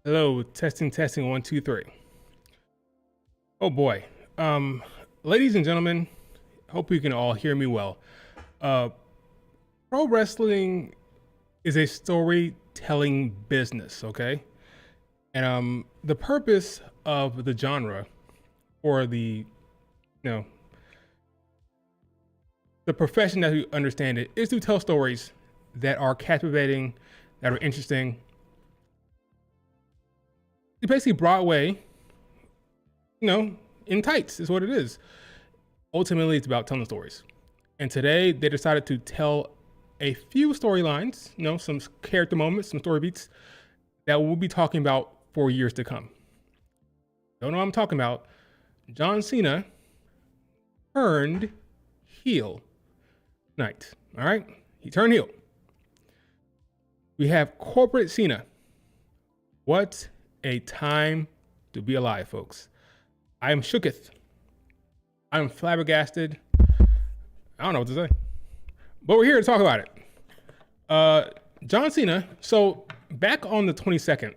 Hello, testing, testing, one, two, three. Oh boy. Ladies and gentlemen, hope you can all hear me well. Uh, Pro wrestling is a storytelling business, okay? And the purpose of the genre or you know, the profession that you understand it is to tell stories that are captivating, that are interesting. It's basically Broadway, in tights is what it is. Ultimately, it's about telling stories. And today they decided to tell a few storylines, some character moments, some story beats that we'll be talking about for years to come. Don't know what I'm talking about. John Cena turned heel tonight. All right? He turned heel. We have corporate Cena. What a time to be alive, folks. I am shooketh. I am flabbergasted. I don't know what to say. But we're here to talk about it. John Cena. So back on the 22nd,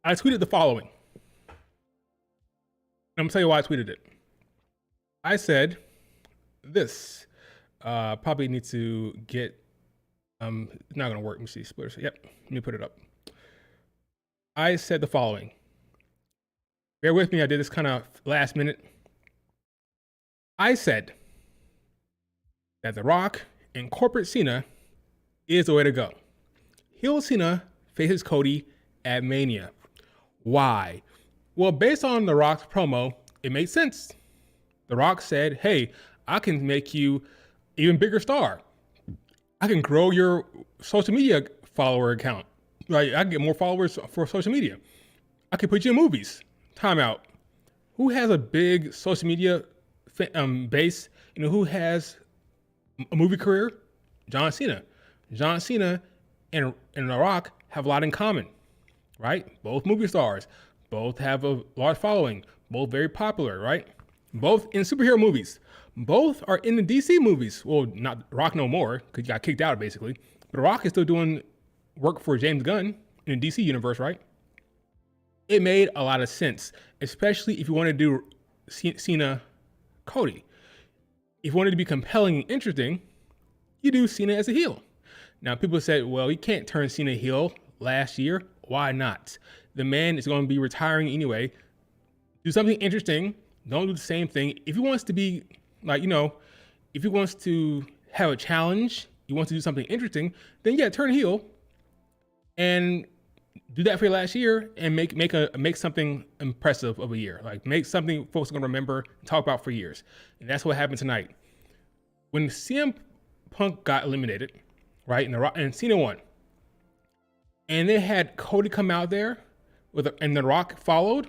I tweeted the following. I'm going to tell you why I tweeted it. I said this. Probably need to get, it's not going to work. Let me see. Splitters. Yep. Let me put it up. I said the following. Bear with me. I did this kind of last minute. I said that The Rock and corporate Cena is the way to go. Heel Cena faces Cody at Mania. Why? Well, based on The Rock's promo, it made sense. The Rock said, hey, I can make you even bigger star. I can grow your social media follower account. Like, I can get more followers for social media. I can put you in movies. Time out. Who has a big social media base? Who has a movie career? John Cena. John Cena and The Rock have a lot in common, right? Both movie stars. Both have a large following. Both very popular, right? Both in superhero movies. Both are in the DC movies. Well, not Rock no more, because he got kicked out, basically. But Rock is still doing work for James Gunn in the DC universe, right? It made a lot of sense, especially if you want to do Cena Cody. If you wanted to be compelling and interesting, you do Cena as a heel. Now, people said, well, you can't turn Cena heel last year. Why not? The man is going to be retiring anyway. Do something interesting. Don't do the same thing. If he wants to be if he wants to have a challenge, he wants to do something interesting, then yeah, turn heel and do that for your last year and make something impressive of a year. Like, make something folks are gonna remember and talk about for years. And that's what happened tonight. When CM Punk got eliminated, right, and Cena won, and they had Cody come out there and The Rock followed,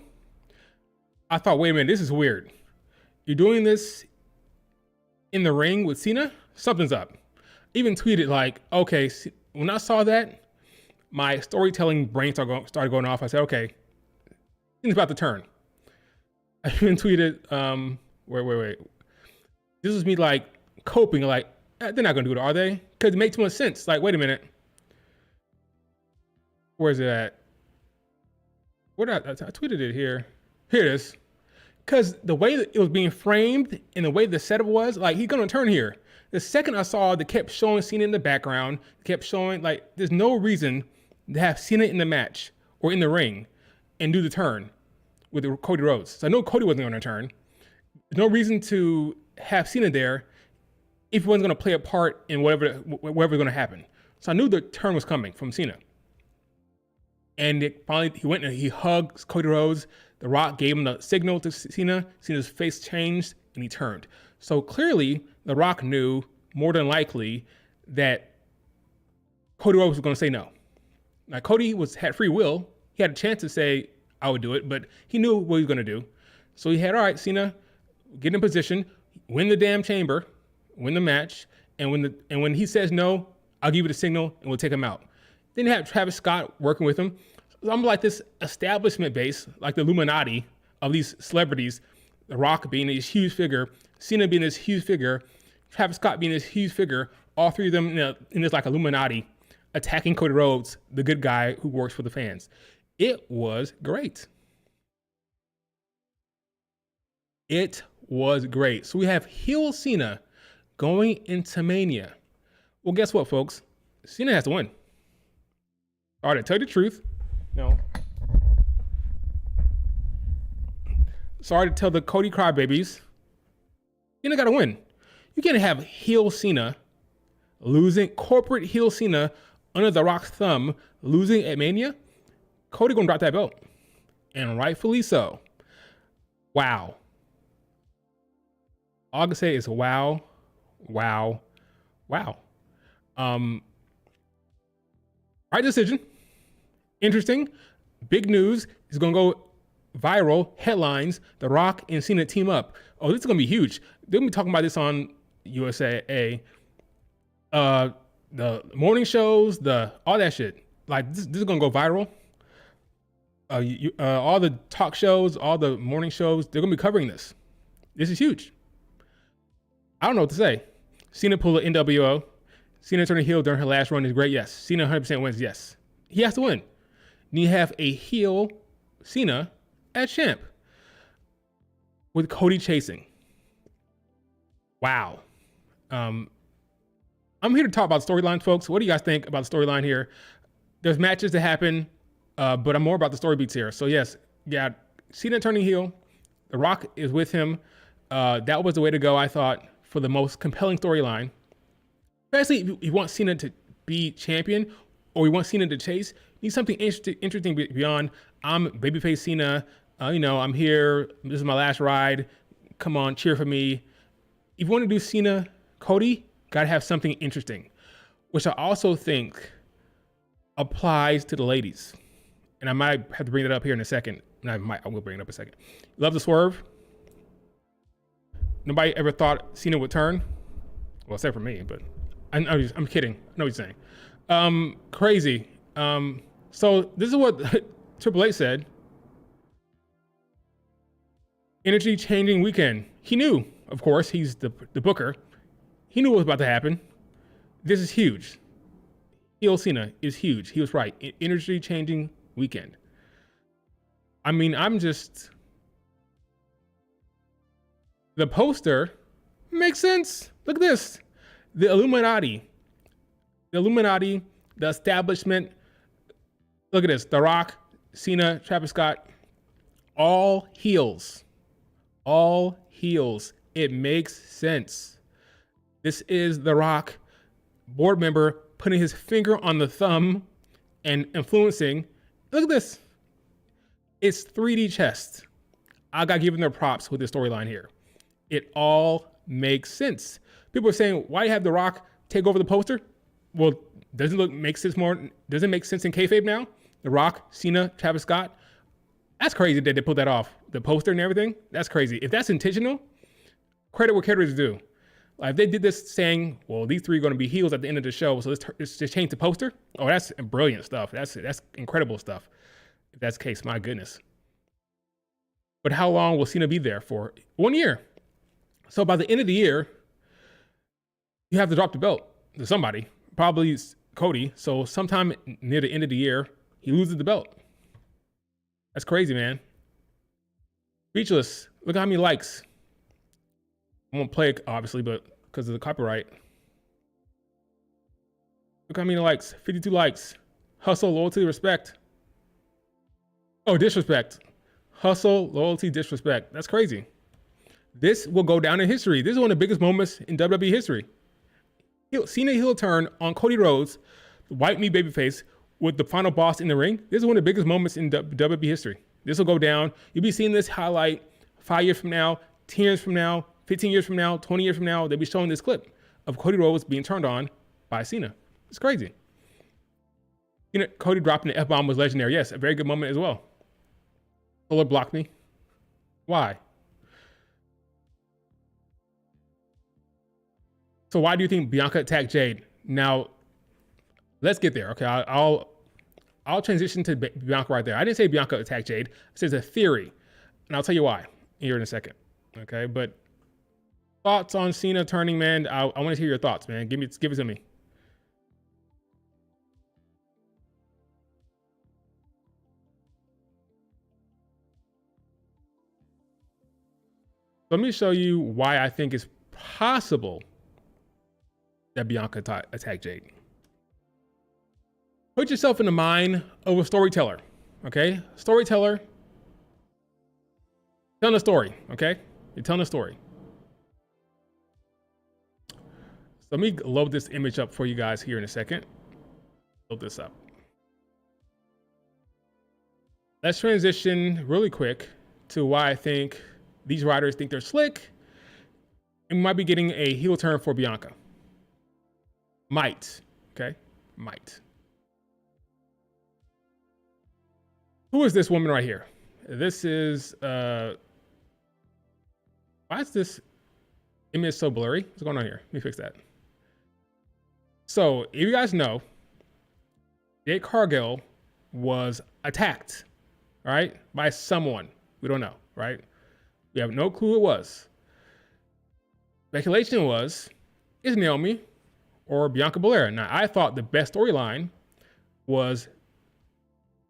I thought, wait a minute, this is weird. You're doing this in the ring with Cena? Something's up. Even tweeted like, okay, when I saw that, my storytelling brain started going off. I said, okay, Cena's about to turn. I even tweeted, wait. This was me like coping, like, they're not gonna do it, are they? Because it makes too much sense. Like, wait a minute. Where's it at? Where did I tweeted it here. Here it is. Because the way that it was being framed and the way the setup was, like, he's gonna turn here. The second I saw, they kept showing Cena in the background, kept showing, like, there's no reason to have Cena in the match or in the ring and do the turn with Cody Rhodes. So I know Cody wasn't gonna turn. There's no reason to have Cena there if he wasn't gonna play a part in whatever's gonna happen. So I knew the turn was coming from Cena. And he went and he hugged Cody Rhodes. The Rock gave him the signal to Cena. Cena's face changed and he turned. So clearly, The Rock knew more than likely that Cody Rhodes was going to say no. Now, Cody had free will. He had a chance to say, I would do it, but he knew what he was going to do. So he had, all right, Cena, get in position, win the damn chamber, win the match, and when he says no, I'll give you the signal and we'll take him out. Then you have Travis Scott working with him. So I'm like this establishment base, like the Illuminati of these celebrities, The Rock being this huge figure, Cena being this huge figure, Travis Scott being this huge figure, all three of them in this like Illuminati. attacking Cody Rhodes, the good guy who works for the fans. It was great. It was great. So we have heel Cena going into Mania. Well, guess what, folks? Cena has to win. All right, tell you the truth. No. Sorry to tell the Cody crybabies. Cena got to win. You can't have heel Cena losing, corporate heel Cena under The Rock's thumb, losing at Mania. Cody gonna drop that belt, and rightfully so. Wow. All I can say is wow, wow, wow. Right decision. Interesting. Big news is gonna go viral. Headlines: The Rock and Cena team up. Oh, this is gonna be huge. They're gonna be talking about this on USA. The morning shows, all that shit. Like this is gonna go viral. All the talk shows, all the morning shows, they're gonna be covering this. This is huge. I don't know what to say. Cena pulled the NWO. Cena turning heel during her last run is great. Yes. Cena 100% wins. Yes. He has to win. And you have a heel Cena as champ with Cody chasing. Wow. I'm here to talk about storylines, folks. What do you guys think about the storyline here? There's matches that happen, but I'm more about the story beats here. So yes, yeah, Cena turning heel. The Rock is with him. That was the way to go, I thought, for the most compelling storyline. Especially if you want Cena to be champion or you want Cena to chase, you need something interesting beyond, I'm babyface Cena, I'm here, this is my last ride, come on, cheer for me. If you want to do Cena, Cody, gotta have something interesting, which I also think applies to the ladies. And I might have to bring that up here in a second. And I will bring it up in a second. Love the swerve. Nobody ever thought Cena would turn. Well, except for me, but I'm kidding. I know what you're saying. Crazy. So this is what Triple H said. Energy changing weekend. He knew, of course, he's the booker. He knew what was about to happen. This is huge. Heel Cena is huge. He was right. Energy changing weekend. I mean, the poster makes sense. Look at this. The Illuminati, the establishment. Look at this. The Rock, Cena, Travis Scott, all heels. All heels. It makes sense. This is The Rock, board member, putting his finger on the thumb and influencing. Look at this. It's 3D chess. I got given their props with this storyline here. It all makes sense. People are saying, why have The Rock take over the poster? Well, doesn't it make sense in kayfabe now? The Rock, Cena, Travis Scott. That's crazy that they put that off. The poster and everything. That's crazy. If that's intentional, credit where credit is due. Like if they did this saying, well, these three are going to be heels at the end of the show, so let's just change the poster. Oh, that's brilliant stuff. That's incredible stuff. If that's the case, my goodness. But how long will Cena be there for? 1 year. So by the end of the year, you have to drop the belt to somebody, probably Cody. So sometime near the end of the year, he loses the belt. That's crazy, man. Speechless. Look at how many likes. I won't play it, obviously, but because of the copyright. Look how many likes. 52 likes. Hustle, loyalty, respect. Oh, disrespect. Hustle, loyalty, disrespect. That's crazy. This will go down in history. This is one of the biggest moments in WWE history. Cena heel turn on Cody Rhodes, the white meat babyface, with the final boss in the ring. This is one of the biggest moments in WWE history. This will go down. You'll be seeing this highlight 5 years from now, 10 years from now, 15 years from now, 20 years from now. They'll be showing this clip of Cody Rhodes being turned on by Cena. It's crazy. Cody dropping the F-bomb was legendary. Yes, a very good moment as well. Solar blocked me. Why? So why do you think Bianca attacked Jade? Now, let's get there. Okay, I'll transition to Bianca right there. I didn't say Bianca attacked Jade. I said it's a theory, and I'll tell you why here in a second. Okay, but thoughts on Cena turning, man? I want to hear your thoughts, man. Give it to me. Let me show you why I think it's possible that Bianca attacked Jade. Put yourself in the mind of a storyteller, okay? Storyteller, telling a story, okay? You're telling a story. So let me load this image up for you guys here in a second. Load this up. Let's transition really quick to why I think these writers think they're slick and might be getting a heel turn for Bianca. Might, okay? Might. Who is this woman right here? This is, why is this image so blurry? What's going on here? Let me fix that. So, if you guys know, Jade Cargill was attacked, right? By someone. We don't know, right? We have no clue who it was. Speculation was, is Naomi or Bianca Belair? Now, I thought the best storyline was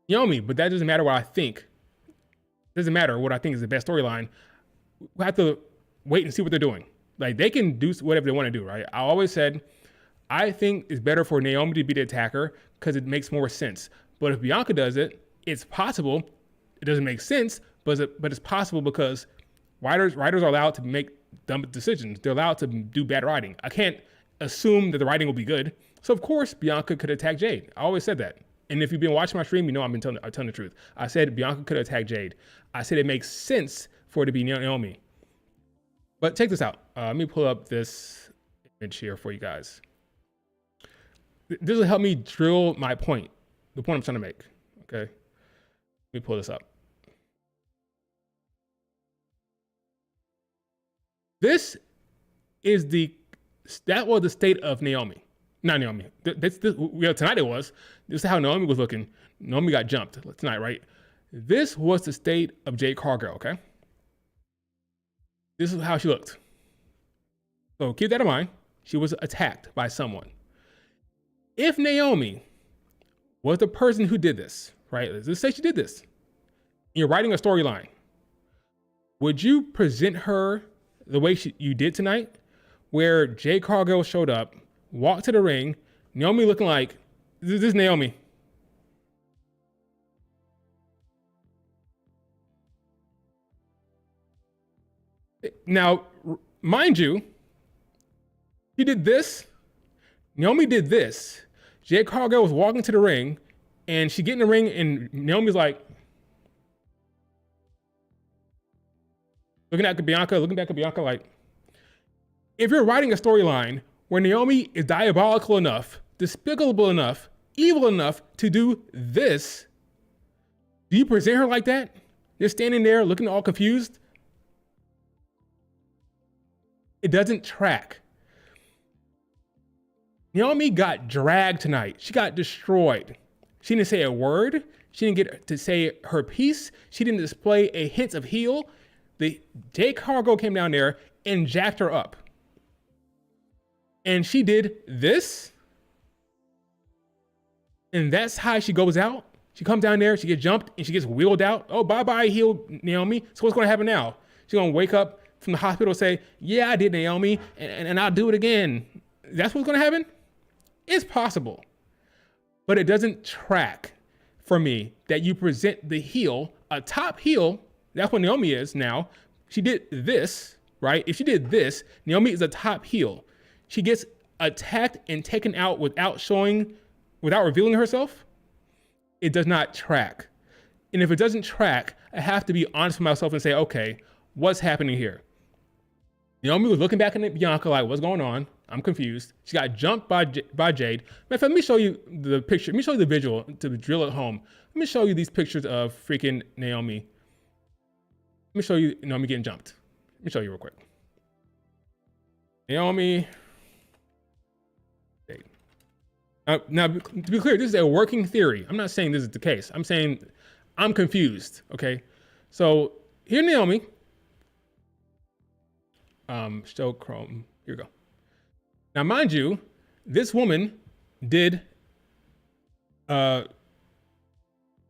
Naomi, but that doesn't matter what I think. It doesn't matter what I think is the best storyline. We have to wait and see what they're doing. Like, they can do whatever they want to do, right? I always said, I think it's better for Naomi to be the attacker because it makes more sense. But if Bianca does it, it's possible. It doesn't make sense, but it's possible because writers are allowed to make dumb decisions. They're allowed to do bad writing. I can't assume that the writing will be good. So of course Bianca could attack Jade. I always said that. And if you've been watching my stream, you know I'm telling the truth. I said Bianca could attack Jade. I said it makes sense for it to be Naomi. But check this out. Let me pull up this image here for you guys. This will help me drill my point, the point I'm trying to make. Okay. Let me pull this up. That was the state of Naomi. Not Naomi. Tonight it was. This is how Naomi was looking. Naomi got jumped tonight, right? This was the state of Jade Cargill, okay? This is how she looked. So keep that in mind. She was attacked by someone. If Naomi was the person who did this, right? Let's say she did this. You're writing a storyline. Would you present her the way you did tonight, where Jade Cargill showed up, walked to the ring, Naomi looking like, this is Naomi. Now, mind you, he did this, Naomi did this, Jade Cargill was walking to the ring, and she get in the ring, and Naomi's like, looking back at Bianca like, if you're writing a storyline where Naomi is diabolical enough, despicable enough, evil enough to do this, do you present her like that? Just standing there looking all confused? It doesn't track. Naomi got dragged tonight. She got destroyed. She didn't say a word. She didn't get to say her piece. She didn't display a hint of heel. The Jade Cargill came down there and jacked her up. And she did this. And that's how she goes out. She comes down there, she gets jumped, and she gets wheeled out. Oh, bye-bye, heel Naomi. So what's going to happen now? She's going to wake up from the hospital and say, yeah, I did, Naomi, and I'll do it again. That's what's going to happen? It's possible. But it doesn't track for me that you present the heel, a top heel. That's what Naomi is now. She did this, right? If she did this, Naomi is a top heel. She gets attacked and taken out without revealing herself. It does not track. And if it doesn't track, I have to be honest with myself and say, okay, what's happening here? Naomi was looking back at Bianca like, what's going on? I'm confused. She got jumped by Jade. Let me show you the picture. Let me show you the visual to drill it home. Let me show you these pictures of freaking Naomi. Let me show you Naomi getting jumped. Let me show you real quick. Naomi. Jade. Now, to be clear, this is a working theory. I'm not saying this is the case. I'm saying I'm confused, okay? So here Naomi. Show Chrome. Here we go. Now, mind you, this woman did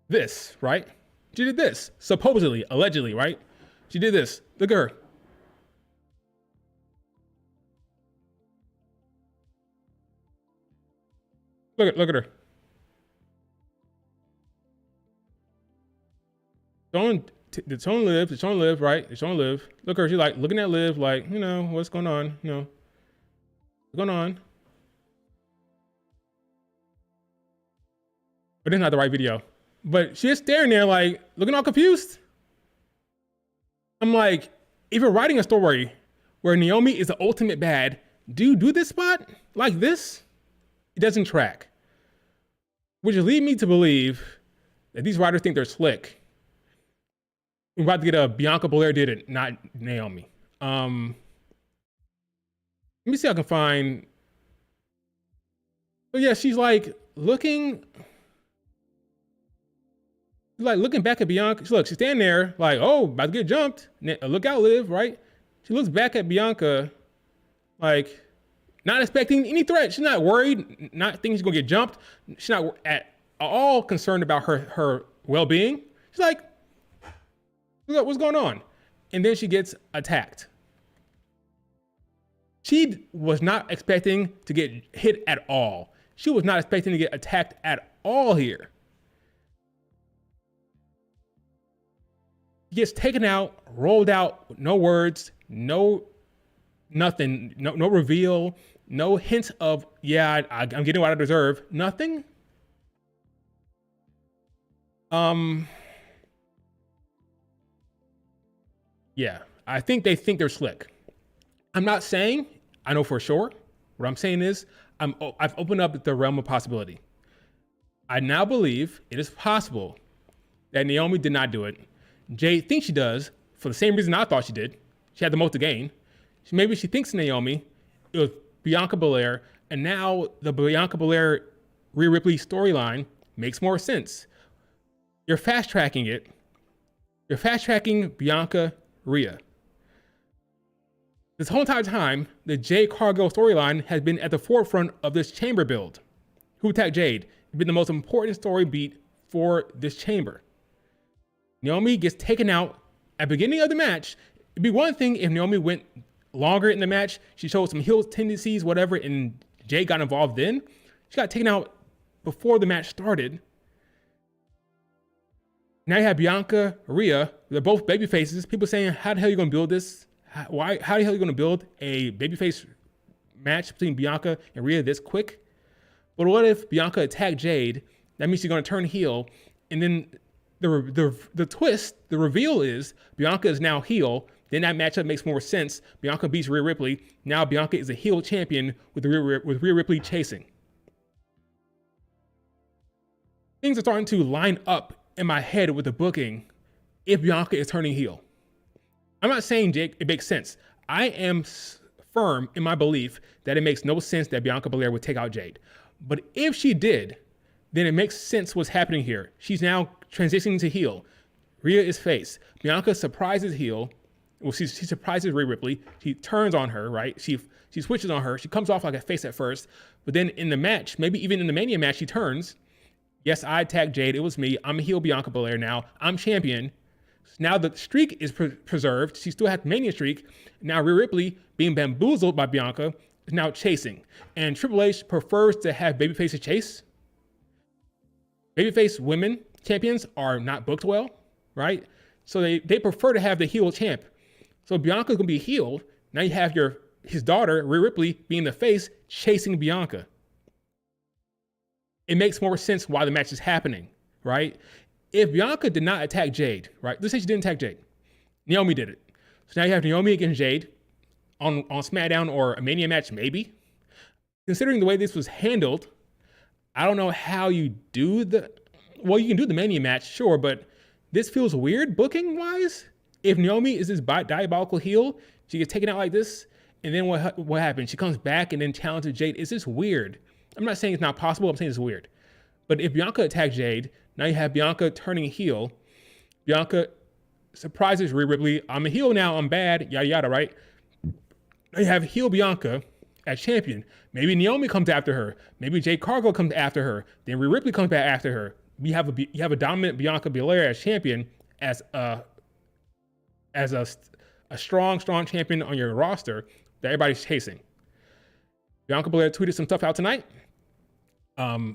this, right? She did this, supposedly, allegedly, right? She did this. Look at her. Look at her. It's on Liv. It's on Liv, right? It's on Liv. Look at her. She's like looking at Liv, like, what's going on? What's going on? But it's not the right video. But she's staring there, like, looking all confused. I'm like, if you're writing a story where Naomi is the ultimate bad, do this spot like this? It doesn't track. Which lead me to believe that these writers think they're slick. We're about to get a Bianca Belair did it, not Naomi. Let me see if I can find. Oh yeah, she's like looking back at Bianca. Look, she's standing there like, oh, about to get jumped. Look out, Liv, right? She looks back at Bianca like not expecting any threat. She's not worried, not thinking she's gonna get jumped. She's not at all concerned about her well-being. She's like, what's going on? And then she gets attacked. She was not expecting to get hit at all. She was not expecting to get attacked at all here. She gets taken out, rolled out, no words, no nothing, no reveal, no hint of, yeah, I'm getting what I deserve. Nothing. Yeah, I think they think they're slick. I'm not saying I know for sure. What I'm saying is I've opened up the realm of possibility. I now believe it is possible that Naomi did not do it. Jade thinks she does for the same reason I thought she did. She had the most to gain. Maybe she thinks Naomi, it was Bianca Belair, and now the Bianca Belair Rhea Ripley storyline makes more sense. You're fast tracking it. You're fast tracking Bianca Rhea. This whole entire time, the Jade Cargill storyline has been at the forefront of this chamber build. Who attacked Jade? It's been the most important story beat for this chamber. Naomi gets taken out at the beginning of the match. It'd be one thing if Naomi went longer in the match, she showed some heel tendencies, whatever, and Jade got involved then. She got taken out before the match started. Now you have Bianca, Rhea. They're both baby faces. People saying, how the hell are you going to build this? How the hell are you going to build a babyface match between Bianca and Rhea this quick? But what if Bianca attacked Jade? That means she's going to turn heel. And then the twist, the reveal is Bianca is now heel. Then that matchup makes more sense. Bianca beats Rhea Ripley. Now Bianca is a heel champion with Rhea Ripley chasing. Things are starting to line up in my head with the booking if Bianca is turning heel. I'm not saying, Jake, it makes sense. I am firm in my belief that it makes no sense that Bianca Belair would take out Jade. But if she did, then it makes sense what's happening here. She's now transitioning to heel. Rhea is face. Bianca surprises heel. Well, she surprises Rhea Ripley. She turns on her, right? She switches on her. She comes off like a face at first. But then in the match, maybe even in the Mania match, she turns. Yes, I attacked Jade. It was me. I'm a heel Bianca Belair now. I'm champion. Now the streak is preserved. She still has the Mania streak. Now Rhea Ripley, being bamboozled by Bianca, is now chasing. And Triple H prefers to have babyfaces chase. Babyface women champions are not booked well, right? So they prefer to have the heel champ. So Bianca's gonna be healed. Now you have his daughter, Rhea Ripley, being the face, chasing Bianca. It makes more sense why the match is happening, right? If Bianca did not attack Jade, right? Let's say she didn't attack Jade. Naomi did it. So now you have Naomi against Jade on SmackDown or a Mania match, maybe. Considering the way this was handled, I don't know how you do well, you can do the Mania match, sure, but this feels weird booking-wise. If Naomi is this diabolical heel, she gets taken out like this, and then what happens? She comes back and then challenges Jade. It's just weird. I'm not saying it's not possible. I'm saying it's weird. But if Bianca attacked Jade, now you have Bianca turning heel. Bianca surprises Rhea Ripley. I'm a heel now. I'm bad. Yada, yada, right? Now you have heel Bianca as champion. Maybe Naomi comes after her. Maybe Jade Cargill comes after her. Then Rhea Ripley comes back after her. You have a dominant Bianca Belair as champion, as a strong champion on your roster that everybody's chasing. Bianca Belair tweeted some stuff out tonight. The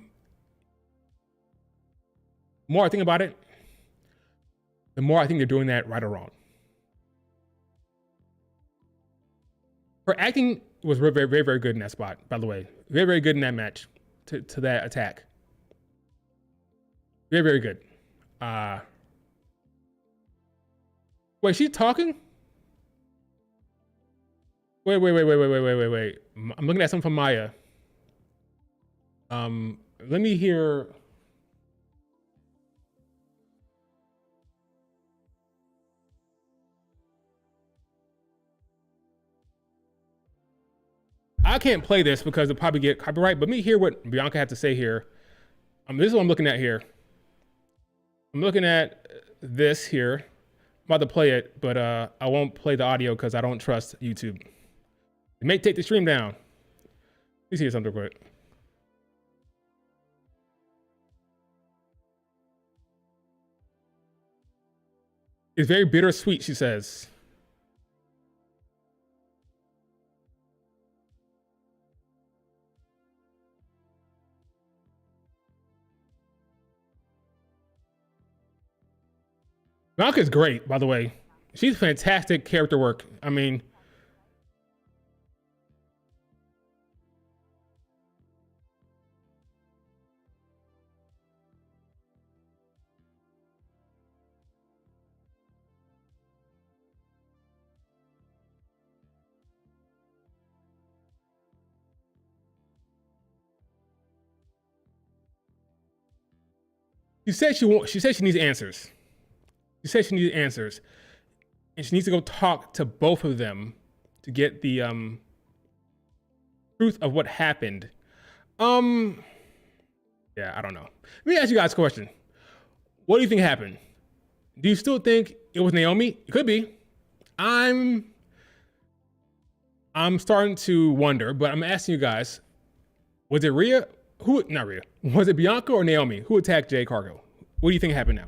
more I think about it, the more I think they're doing that right or wrong. Her acting was very, very, very good in that spot, by the way. Very, very good in that match to that attack. Very, very good. Wait, she's talking? Wait. I'm looking at something from Maya. Let me hear. I can't play this because it'll probably get copyright, but let me hear what Bianca had to say here. This is what I'm looking at here. I'm looking at this here. I'm about to play it, but I won't play the audio because I don't trust YouTube. It may take the stream down. Let me see something real quick. It's very bittersweet, she says. Bianca's great, by the way. She's fantastic character work. I mean, she said she needs answers. She said she needs answers, and she needs to go talk to both of them to get the truth of what happened. Yeah, I don't know. Let me ask you guys a question. What do you think happened? Do you still think it was Naomi? It could be. I'm starting to wonder, but I'm asking you guys: was it Rhea? Not Rhea. Was it Bianca or Naomi who attacked Jade Cargill? What do you think happened now?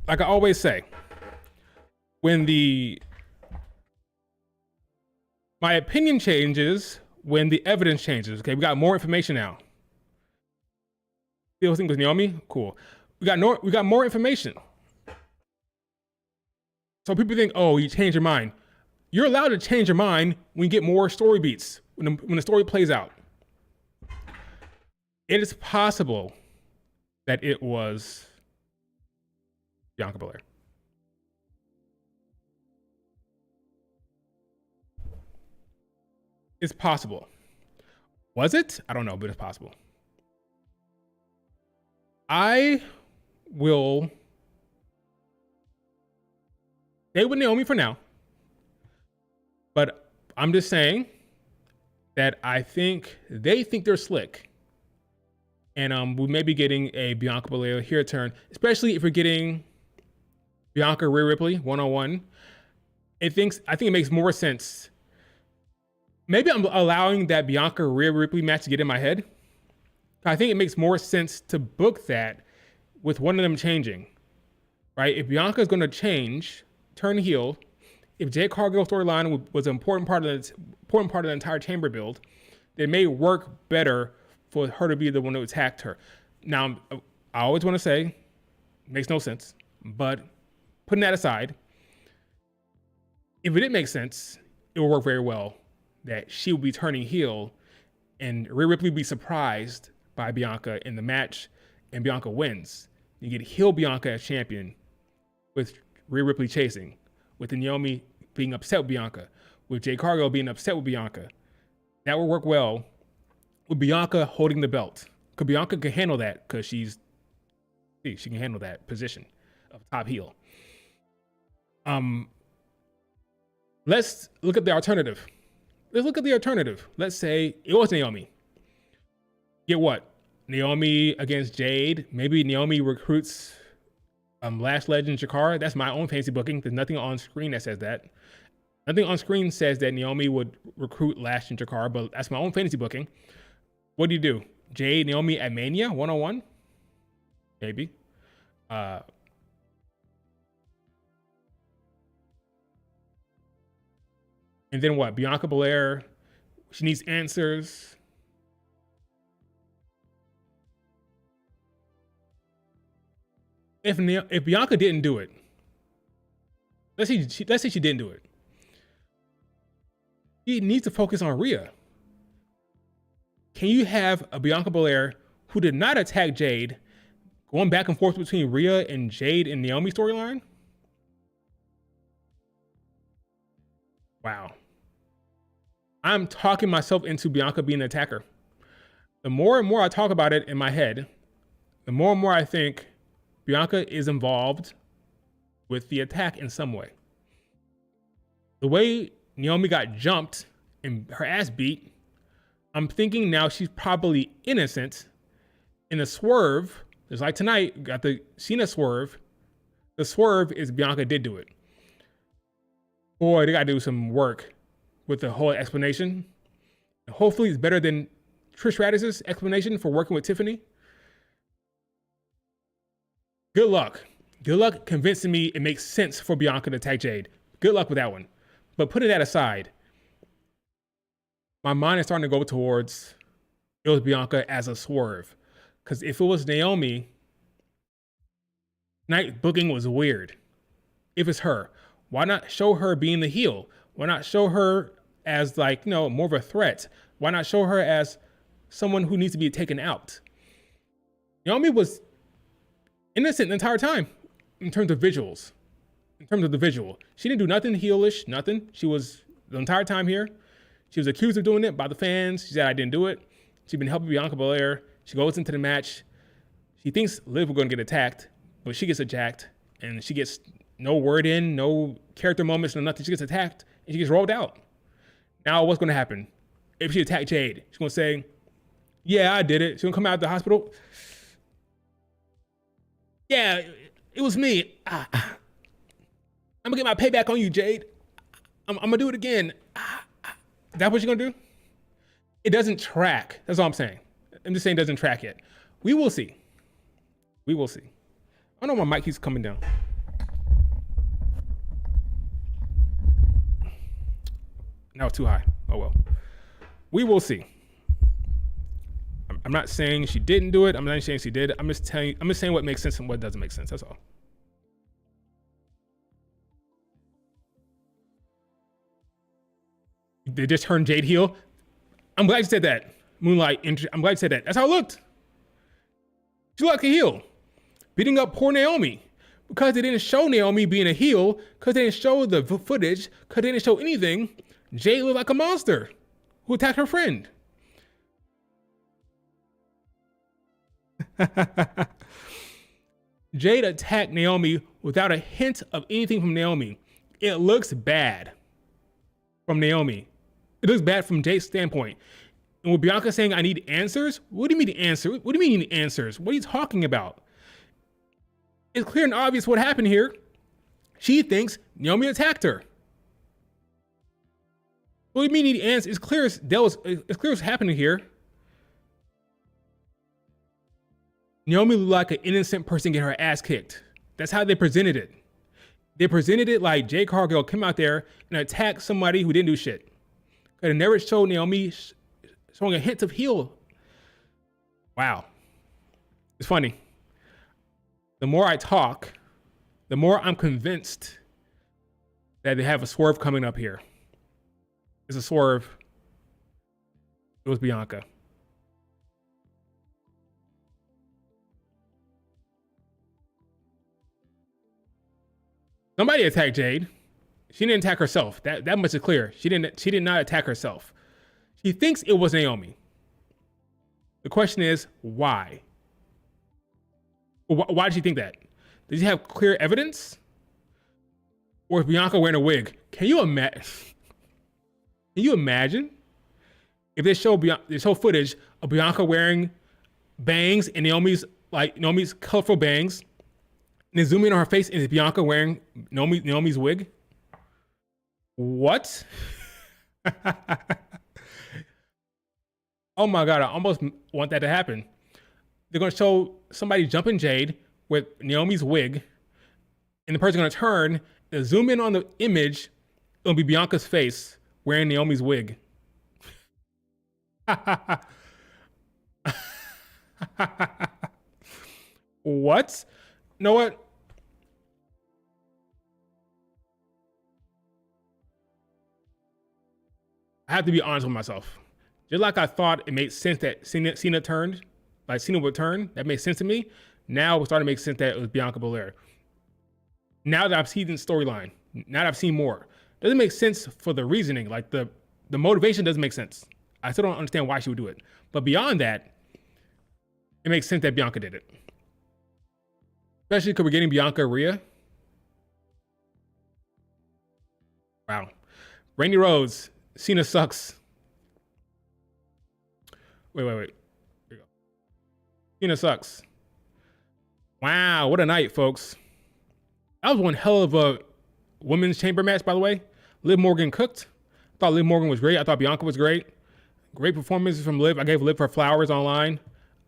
Like I always say, my opinion changes when the evidence changes. Okay, we got more information now. Still think it was Naomi? Cool. We got more information. So people think, oh, you changed your mind. You're allowed to change your mind when you get more story beats, when the story plays out. It is possible that it was Bianca Belair. It's possible. Was it? I don't know, but it's possible. I will stay with Naomi for now, but I'm just saying that I think they think they're slick, and we may be getting a Bianca Belair heel turn, especially if we're getting Bianca Rhea Ripley 1-on-1. I think it makes more sense. Maybe I'm allowing that Bianca Rhea Ripley match to get in my head. I think it makes more sense to book that with one of them changing, right? If Bianca's going to change, turn heel, if Jade Cargill storyline was an important part of the entire chamber build, it may work better for her to be the one who attacked her. Now, I always want to say, it makes no sense, but putting that aside, if it did make sense, it will work very well that she will be turning heel and Rhea Ripley will be surprised by Bianca in the match and Bianca wins. You get heel Bianca as champion with Rhea Ripley chasing, with Naomi being upset with Bianca, with Jade Cargill being upset with Bianca. That will work well with Bianca holding the belt. Because Bianca can handle that because she can handle that position of top heel. Let's look at the alternative. Let's say it was Naomi. Get what? Naomi against Jade. Maybe Naomi recruits Lash Legend Jakara. That's my own fancy booking. There's nothing on screen that says that. Nothing on screen says that Naomi would recruit Lash and Jakara, but that's my own fantasy booking. What do? Jade, Naomi at Mania 1-on-1? Maybe. And then what? Bianca Belair, She needs answers. If Bianca didn't do it, let's say she didn't do it. She needs to focus on Rhea. Can you have a Bianca Belair who did not attack Jade going back and forth between Rhea and Jade and Naomi storyline? Wow. I'm talking myself into Bianca being an attacker. The more and more I talk about it in my head, the more and more I think Bianca is involved with the attack in some way. The way Naomi got jumped and her ass beat, I'm thinking now she's probably innocent. In the swerve, just like tonight, got the Cena swerve. The swerve is Bianca did do it. Boy, they gotta do some work with the whole explanation. Hopefully it's better than Trish Stratus's explanation for working with Tiffany. Good luck. Good luck convincing me it makes sense for Bianca to attack Jade. Good luck with that one. But putting that aside, my mind is starting to go towards it was Bianca as a swerve. Because if it was Naomi, night booking was weird. If it's her, why not show her being the heel? Why not show her as like, more of a threat? Why not show her as someone who needs to be taken out? Naomi was innocent the entire time in terms of visuals. In terms of the visual, she didn't do nothing heelish, nothing. She was the entire time here. She was accused of doing it by the fans. She said, I didn't do it. She's been helping Bianca Belair. She goes into the match. She thinks Liv was going to get attacked, but she gets attacked and she gets no word in, no character moments, no nothing. She gets attacked and she gets rolled out. Now what's going to happen? If she attacked Jade, she's going to say, yeah, I did it. She's going to come out of the hospital. Yeah, it was me. I'm going to get my payback on you, Jade. I'm going to do it again. Is that what you're going to do? It doesn't track. That's all I'm saying. I'm just saying it doesn't track yet. We will see. We will see. I don't know why my mic keeps coming down. Now it's too high. Oh well. We will see. I'm not saying she didn't do it. I'm not saying she did. I'm just saying what makes sense and what doesn't make sense. That's all. They just turned Jade heel. I'm glad you said that. Moonlight. I'm glad you said that. That's how it looked. She looked like a heel, beating up poor Naomi because they didn't show Naomi being a heel, because they didn't show the footage, because they didn't show anything. Jade looked like a monster who attacked her friend. Jade attacked Naomi without a hint of anything from Naomi. It looks bad from Naomi. It looks bad from Jade's standpoint. And with Bianca saying, I need answers? What do you mean answer? What do you mean you need answers? What are you talking about? It's clear and obvious what happened here. She thinks Naomi attacked her. What do you mean you need answers? It's clear what's happening here. Naomi looked like an innocent person getting her ass kicked. That's how they presented it. They presented it like Jade Cargill came out there and attacked somebody who didn't do shit. They never showed Naomi showing a hint of heel. Wow. It's funny. The more I talk, the more I'm convinced that they have a swerve coming up here. It's a swerve. It was Bianca. Somebody attacked Jade. She didn't attack herself. That much is clear. She did not attack herself. She thinks it was Naomi. The question is, why? Why did she think that? Did she have clear evidence? Or is Bianca wearing a wig? Can you imagine? Can you imagine if they show footage of Bianca wearing bangs and Naomi's colorful bangs, and then zoom in on her face and it's Bianca wearing Naomi's wig? What? Oh my God, I almost want that to happen. They're going to show somebody jumping Jade with Naomi's wig, and the person's going to turn, and zoom in on the image, it'll be Bianca's face wearing Naomi's wig. What? You know what? I have to be honest with myself. Just like I thought it made sense that Cena turned, like Cena would turn, that made sense to me. Now it's starting to make sense that it was Bianca Belair. Now that I've seen the storyline, now that I've seen more, doesn't make sense for the reasoning. Like the motivation doesn't make sense. I still don't understand why she would do it. But beyond that, it makes sense that Bianca did it. Especially because we're getting Bianca Rhea. Wow. Randy Rhodes, Cena sucks. Wait. Here we go. Cena sucks. Wow, what a night, folks. That was one hell of a women's chamber match, by the way. Liv Morgan cooked. I thought Liv Morgan was great. I thought Bianca was great. Great performances from Liv. I gave Liv her flowers online.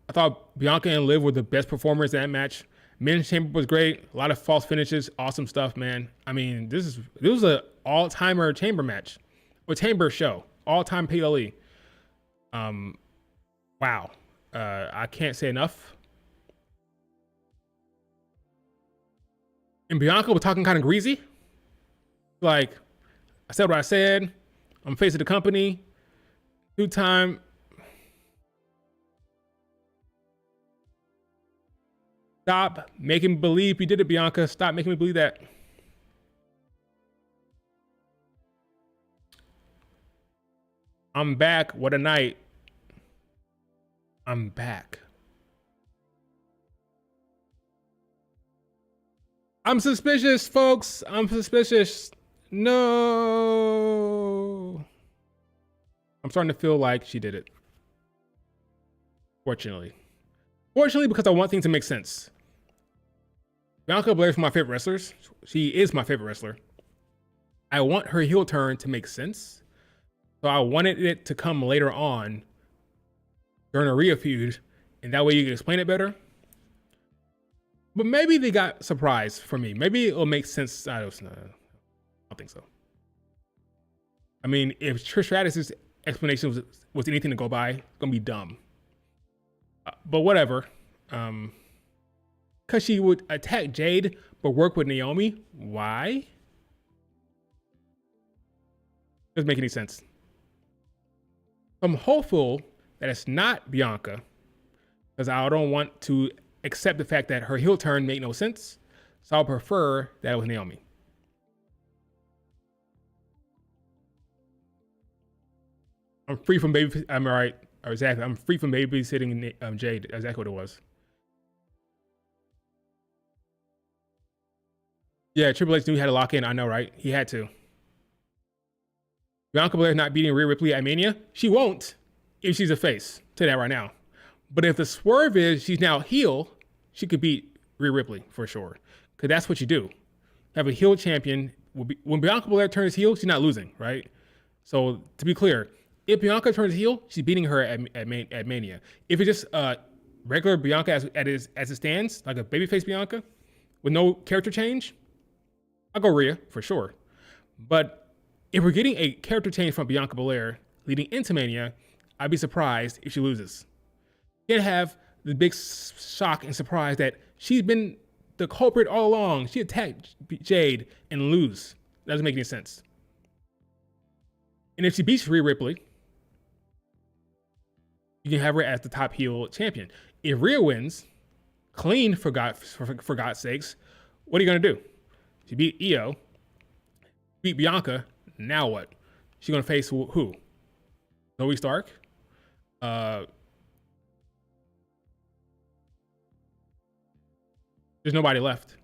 I thought Bianca and Liv were the best performers in that match. Men's chamber was great. A lot of false finishes. Awesome stuff, man. I mean, this was an all-timer chamber match. Or chamber show. All-time PLE. Wow. I can't say enough. And Bianca was talking kind of greasy. Like, I said what I said. I'm face of the company. 2-time. Stop making me believe you did it, Bianca. Stop making me believe that. I'm back. What a night. I'm back. I'm suspicious, folks. I'm suspicious. No. I'm starting to feel like she did it. Fortunately, because I want things to make sense. Bianca Belair is my favorite wrestlers. She is my favorite wrestler. I want her heel turn to make sense. So I wanted it to come later on during a Rhea feud, and that way you can explain it better. But maybe they got surprised for me. Maybe it'll make sense. I don't think so. I mean, if Trish Stratus's explanation was anything to go by, it's gonna be dumb. But whatever. Because she would attack Jade but work with Naomi. Why? Doesn't make any sense. I'm hopeful that it's not Bianca, because I don't want to accept the fact that her heel turn made no sense. So I'll prefer that it was Naomi. I'm free from baby. I'm all right. Exactly. I'm free from babysitting Jade. Exactly what it was. Yeah, Triple H knew he had to lock in. I know, right? He had to. Bianca Belair not beating Rhea Ripley at Mania. She won't if she's a face. Tell you that right now. But if the swerve is she's now heel, she could beat Rhea Ripley for sure. Because that's what you do. Have a heel champion. When Bianca Belair turns heel, she's not losing, right? So to be clear, if Bianca turns heel, she's beating her at Mania. If it's just regular Bianca as it stands, like a babyface Bianca, with no character change, I'll go Rhea for sure. But if we're getting a character change from Bianca Belair leading into Mania, I'd be surprised if she loses. Can't have the big shock and surprise that she's been the culprit all along. She attacked Jade and lose. That doesn't make any sense. And if she beats Rhea Ripley, you can have her as the top heel champion. If Rhea wins, clean for God's sakes, what are you gonna do? She beat Iyo, beat Bianca. Now what? She's gonna face who? Zoe Stark. There's nobody left.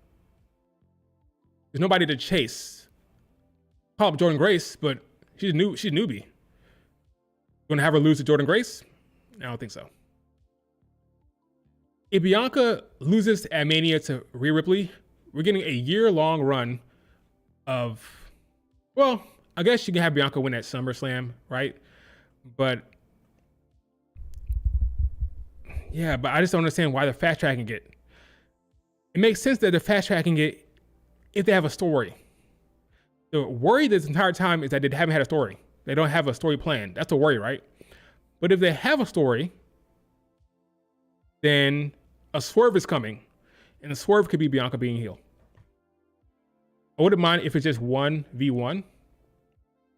There's nobody to chase. Call up Jordan Grace, but she's newbie. You gonna have her lose to Jordan Grace? I don't think so. If Bianca loses at Mania to Rhea Ripley, we're getting a year-long run of, well, I guess you can have Bianca win at SummerSlam, right? But yeah, but I just don't understand why they're fast tracking it. It makes sense that they're fast tracking it if they have a story. The worry this entire time is that they haven't had a story. They don't have a story plan. That's the worry, right? But if they have a story, then a swerve is coming. And the swerve could be Bianca being heel. I wouldn't mind if it's just 1v1.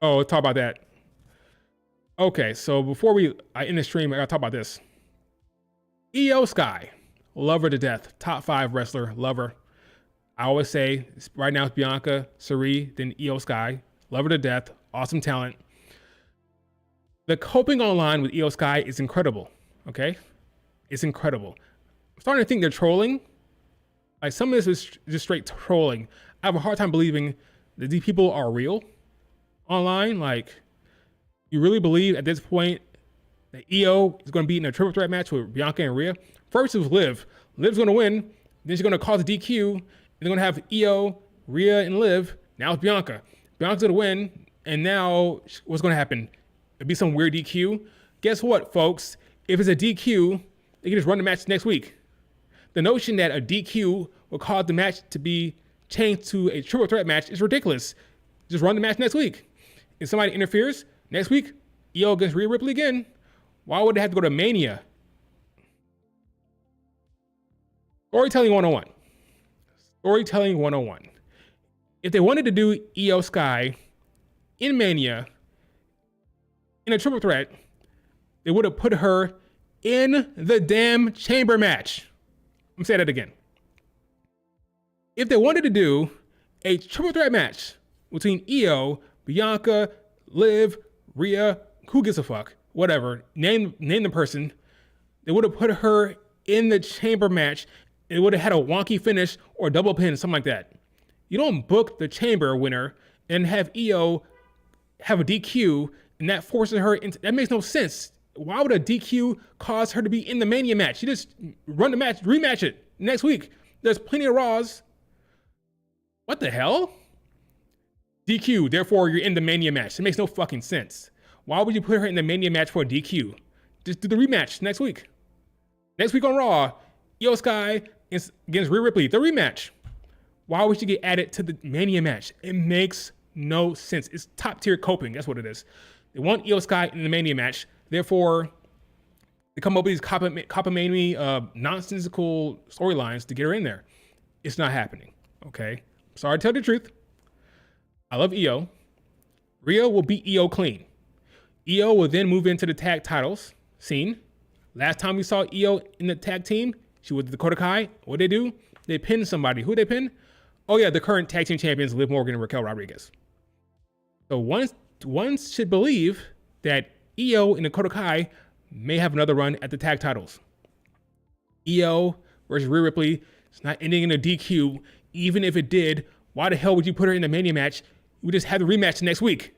Oh, let's talk about that. Okay, so before I end the stream, I gotta talk about this. Iyo Sky, love her to death. Top 5 wrestler, love her. I always say, right now it's Bianca, Sari, then Iyo Sky. Love her to death, awesome talent. The coping online with Iyo Sky is incredible, okay? It's incredible. I'm starting to think they're trolling. Like, some of this is just straight trolling. I have a hard time believing that these people are real online. Like, you really believe at this point that Iyo is going to be in a triple threat match with Bianca and Rhea? First it was Liv. Liv's going to win. Then she's going to cause a DQ. And they're going to have Iyo, Rhea, and Liv. Now it's Bianca. Bianca's going to win. And now what's going to happen? It'll be some weird DQ. Guess what, folks? If it's a DQ, they can just run the match next week. The notion that a DQ will cause the match to be changed to a triple threat match is ridiculous. Just run the match next week. If somebody interferes, next week, Iyo against Rhea Ripley again. Why would they have to go to Mania? Storytelling 101. Storytelling 101. If they wanted to do Iyo Sky in Mania in a triple threat, they would have put her in the damn chamber match. I'm saying that again. If they wanted to do a triple threat match between Iyo, Bianca, Liv, Rhea, who gives a fuck, whatever, name the person, they would have put her in the chamber match. It would have had a wonky finish or a double pin, something like that. You don't book the chamber winner and have Iyo have a DQ, and that forces her into, that makes no sense. Why would a DQ cause her to be in the Mania match? You just run the match, rematch it next week. There's plenty of Raws. What the hell? DQ, therefore you're in the Mania match. It makes no fucking sense. Why would you put her in the Mania match for a DQ? Just do the rematch next week. Next week on Raw, Iyo Sky against Rhea Ripley, the rematch. Why would she get added to the Mania match? It makes no sense. It's top tier coping. That's what it is. They want Iyo Sky in the Mania match. Therefore, they come up with these copamania, nonsensical storylines to get her in there. It's not happening. Okay. Sorry to tell the truth. I love Iyo. Rhea will beat Iyo clean. Iyo will then move into the tag titles scene. Last time we saw Iyo in the tag team, she was Dakota Kai. What they do? They pinned somebody. Who they pin? Oh yeah, the current tag team champions, Liv Morgan and Raquel Rodriguez. So one should believe that Iyo and Dakota Kai may have another run at the tag titles. Iyo versus Rhea Ripley. It's not ending in a DQ. Even if it did, why the hell would you put her in the Mania match? You would just have the rematch next week.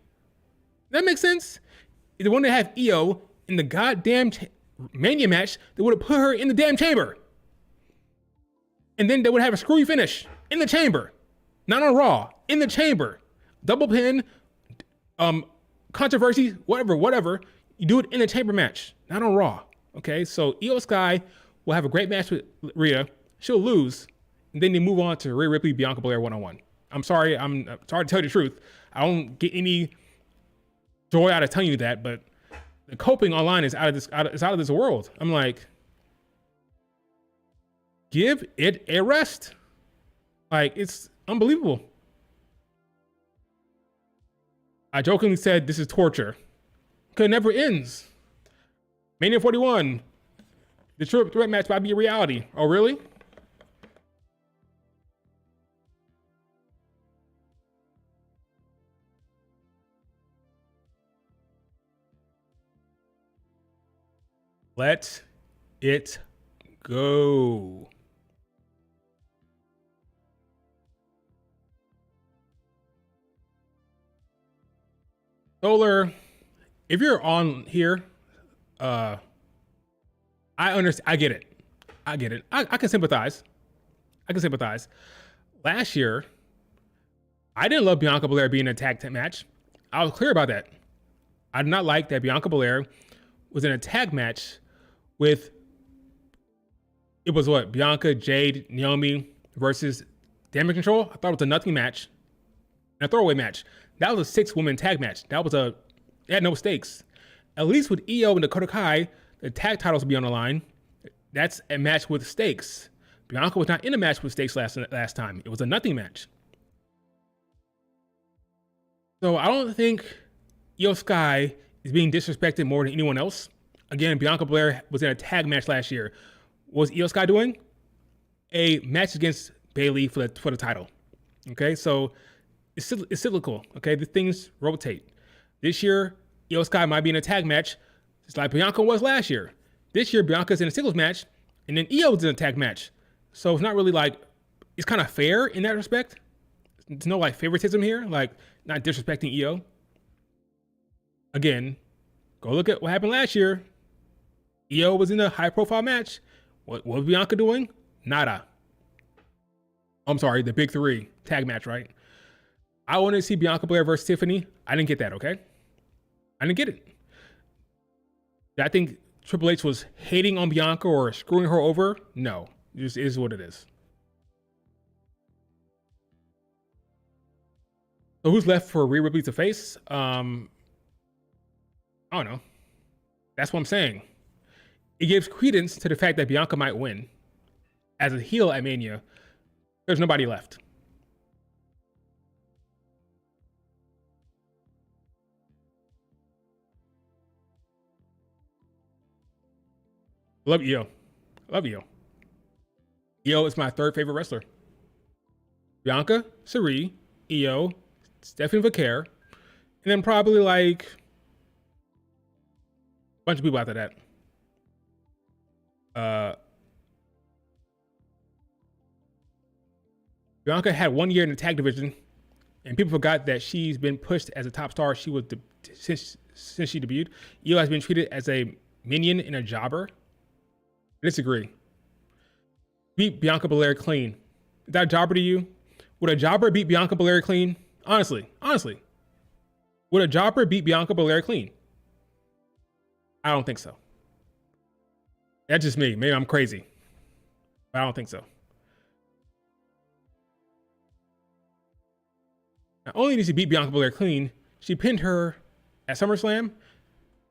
That makes sense. If they wanted to have Iyo in the goddamn Mania match, they would have put her in the damn chamber. And then they would have a screwy finish in the chamber. Not on Raw, in the chamber. Double pin, controversy, whatever. You do it in the chamber match, not on Raw. Okay, so Iyo Sky will have a great match with Rhea. She'll lose, and then they move on to Rhea Ripley, Bianca Belair one-on-one. I'm sorry to tell you the truth. I don't get any joy out of telling you that, but the coping online is out of this world. I'm like, give it a rest. Like, it's unbelievable. I jokingly said this is torture. Because it never ends. Mania 41. The triple threat match might be a reality. Oh, really? Let it go. Solar, if you're on here, I understand. I get it. I can sympathize. Last year, I didn't love Bianca Belair being in a tag team match. I was clear about that. I did not like that Bianca Belair was in a tag match with, it was what? Bianca, Jade, Naomi versus Damage Control. I thought it was a nothing match, a throwaway match. That was a 6-woman tag match. It had no stakes. At least with Iyo and Dakota Kai, the tag titles will be on the line. That's a match with stakes. Bianca was not in a match with stakes last time. It was a nothing match. So I don't think Iyo Sky is being disrespected more than anyone else. Again, Bianca Belair was in a tag match last year. What was Iyo Sky doing? A match against Bayley for the title. Okay, so it's cyclical. Okay, the things rotate. This year, Iyo Sky might be in a tag match, just like Bianca was last year. This year, Bianca's in a singles match, and then Io's in a tag match. So it's not really like, it's kind of fair in that respect. There's no like favoritism here, like not disrespecting Iyo. Again, go look at what happened last year. Iyo was in a high profile match. What was Bianca doing? Nada. I'm sorry, the big three tag match, right? I wanted to see Bianca Belair versus Tiffany. I didn't get that, okay? I didn't get it. I think Triple H was hating on Bianca or screwing her over. No, it just is what it is. So who's left for Rhea Ripley to face? I don't know. That's what I'm saying. It gives credence to the fact that Bianca might win. As a heel at Mania, there's nobody left. Love Iyo. Love Iyo. Iyo is my third favorite wrestler. Bianca, Cirie, Iyo, Stephanie Vaquer, and then probably like a bunch of people after that. Bianca had 1 year in the tag division, and people forgot that she's been pushed as a top star. She was since she debuted. Iyo has been treated as a minion and a jobber. I disagree. Beat Bianca Belair clean. Is that a jobber to you? Would a jobber beat Bianca Belair clean? Honestly. Would a jobber beat Bianca Belair clean? I don't think so. That's just me. Maybe I'm crazy, but I don't think so. Not only did she beat Bianca Belair clean, she pinned her at SummerSlam.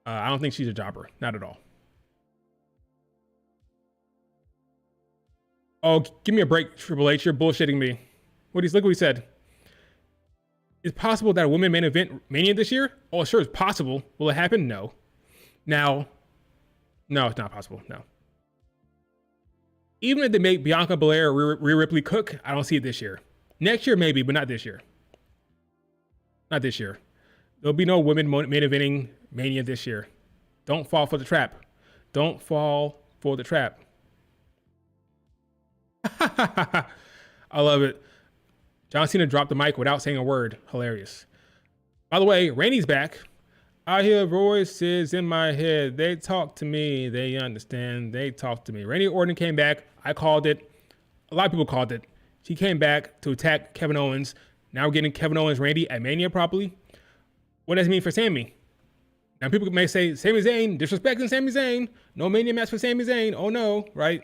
I don't think she's a jobber. Not at all. Oh, give me a break, Triple H. You're bullshitting me. Look what he said. It's possible that a women main event Mania this year? Oh, sure, it's possible. Will it happen? No. Now, no, it's not possible. No. Even if they make Bianca Belair or Rhea Ripley cook, I don't see it this year. Next year, maybe, but not this year. Not this year. There'll be no women main eventing Mania this year. Don't fall for the trap. Don't fall for the trap. I love it. John Cena dropped the mic without saying a word. Hilarious. By the way, Randy's back. I hear voices in my head. They talk to me. They understand. They talk to me. Randy Orton came back. I called it. A lot of people called it. He came back to attack Kevin Owens. Now we're getting Kevin Owens, Randy at Mania properly. What does it mean for Sami? Now people may say Sami Zayn, disrespecting Sami Zayn. No Mania match for Sami Zayn. Oh no, right?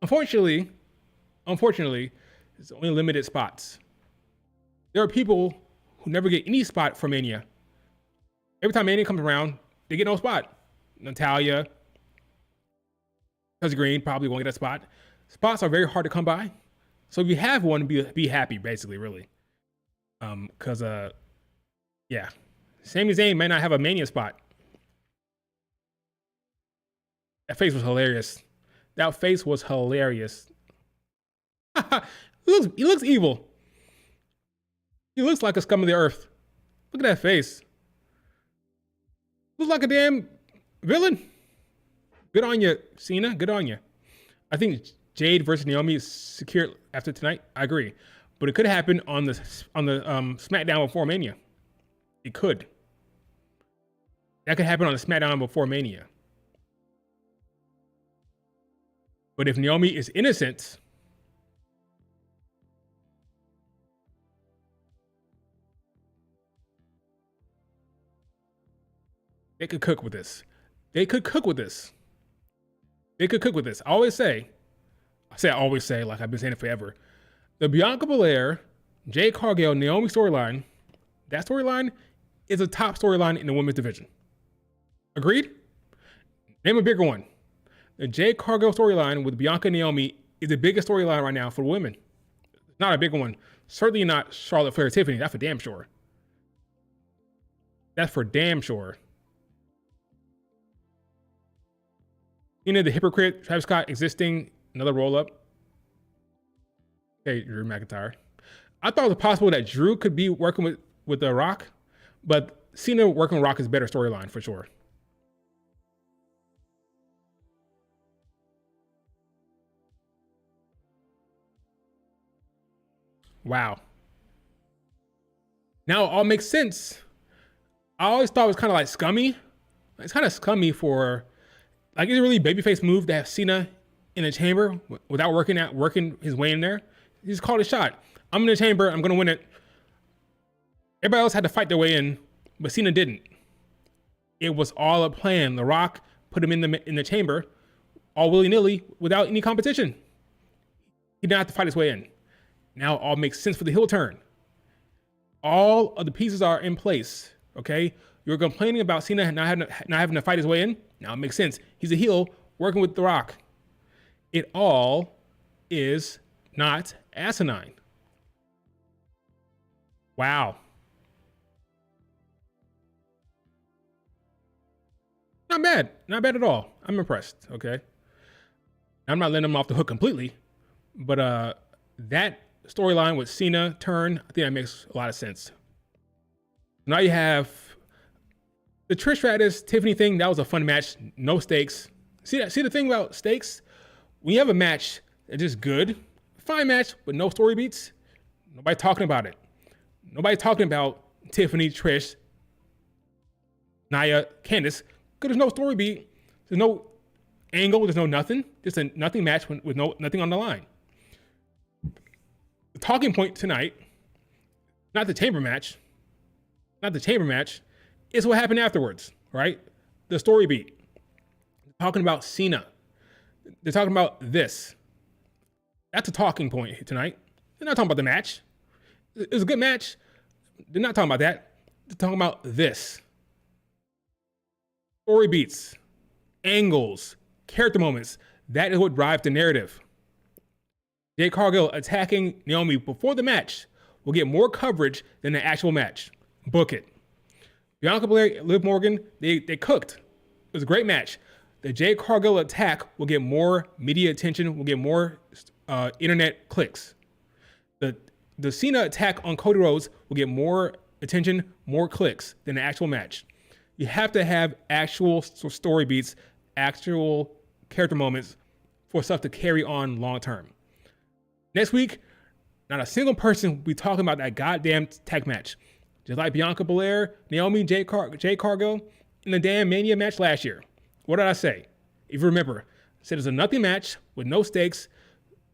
Unfortunately, it's only limited spots. There are people who never get any spot for Mania. Every time Mania comes around, they get no spot. Natalya, Chelsea Green probably won't get a spot. Spots are very hard to come by. So if you have one, be happy, basically, really. Yeah. Sami Zayn may not have a Mania spot. That face was hilarious. He looks evil. He looks like a scum of the earth. Look at that face. Looks like a damn villain. Good on you, Cena. Good on you. I think Jade versus Naomi is secure after tonight. I agree, but it could happen on the SmackDown before Mania. It could. That could happen on the SmackDown before Mania. But if Naomi is innocent, they could cook with this. I always say like I've been saying it forever. The Bianca Belair, Jade Cargill, Naomi storyline, that storyline is a top storyline in the women's division. Agreed? Name a bigger one. The Jade Cargill storyline with Bianca and Naomi is the biggest storyline right now for women. Not a bigger one. Certainly not Charlotte Flair Tiffany. That's for damn sure. That's for damn sure. Cena the hypocrite, Travis Scott existing, another roll up. Okay, Drew McIntyre. I thought it was possible that Drew could be working with The Rock, but Cena working with Rock is a better storyline for sure. Wow. Now it all makes sense. I always thought it was kind of like scummy. It's kind of scummy for, like, is it really a babyface move to have Cena in a chamber without working his way in there? He just called a shot. I'm in the chamber. I'm gonna win it. Everybody else had to fight their way in, but Cena didn't. It was all a plan. The Rock put him in the chamber, all willy nilly, without any competition. He didn't have to fight his way in. Now it all makes sense for the heel turn. All of the pieces are in place. Okay, you're complaining about Cena not having to fight his way in. Now it makes sense. He's a heel working with The Rock. It all is not asinine. Wow. Not bad. Not bad at all. I'm impressed. Okay. I'm not letting them off the hook completely, but that storyline with Cena turn, I think that makes a lot of sense. Now you have the Trish Stratus Tiffany thing. That was a fun match. No stakes. See the thing about stakes? When you have a match that's just good, fine match, but no story beats, nobody talking about it. Nobody talking about Tiffany, Trish, Nia, Candice, because there's no story beat. There's no angle. There's no nothing. Just a nothing match with nothing on the line. The talking point tonight, not the chamber match, is what happened afterwards, right? The story beat. They're talking about Cena. They're talking about this. That's a talking point tonight. They're not talking about the match. It was a good match. They're not talking about that. They're talking about this. Story beats, angles, character moments. That is what drives the narrative. Jade Cargill attacking Naomi before the match will get more coverage than the actual match. Book it. Bianca Belair, Liv Morgan, they cooked. It was a great match. The Jade Cargill attack will get more media attention, will get more internet clicks. The Cena attack on Cody Rhodes will get more attention, more clicks than the actual match. You have to have actual story beats, actual character moments for stuff to carry on long term. Next week, not a single person will be talking about that goddamn tag match. Just like Bianca Belair, Naomi, Jade Cargill in the damn Mania match last year. What did I say? If you remember, I said it's a nothing match with no stakes.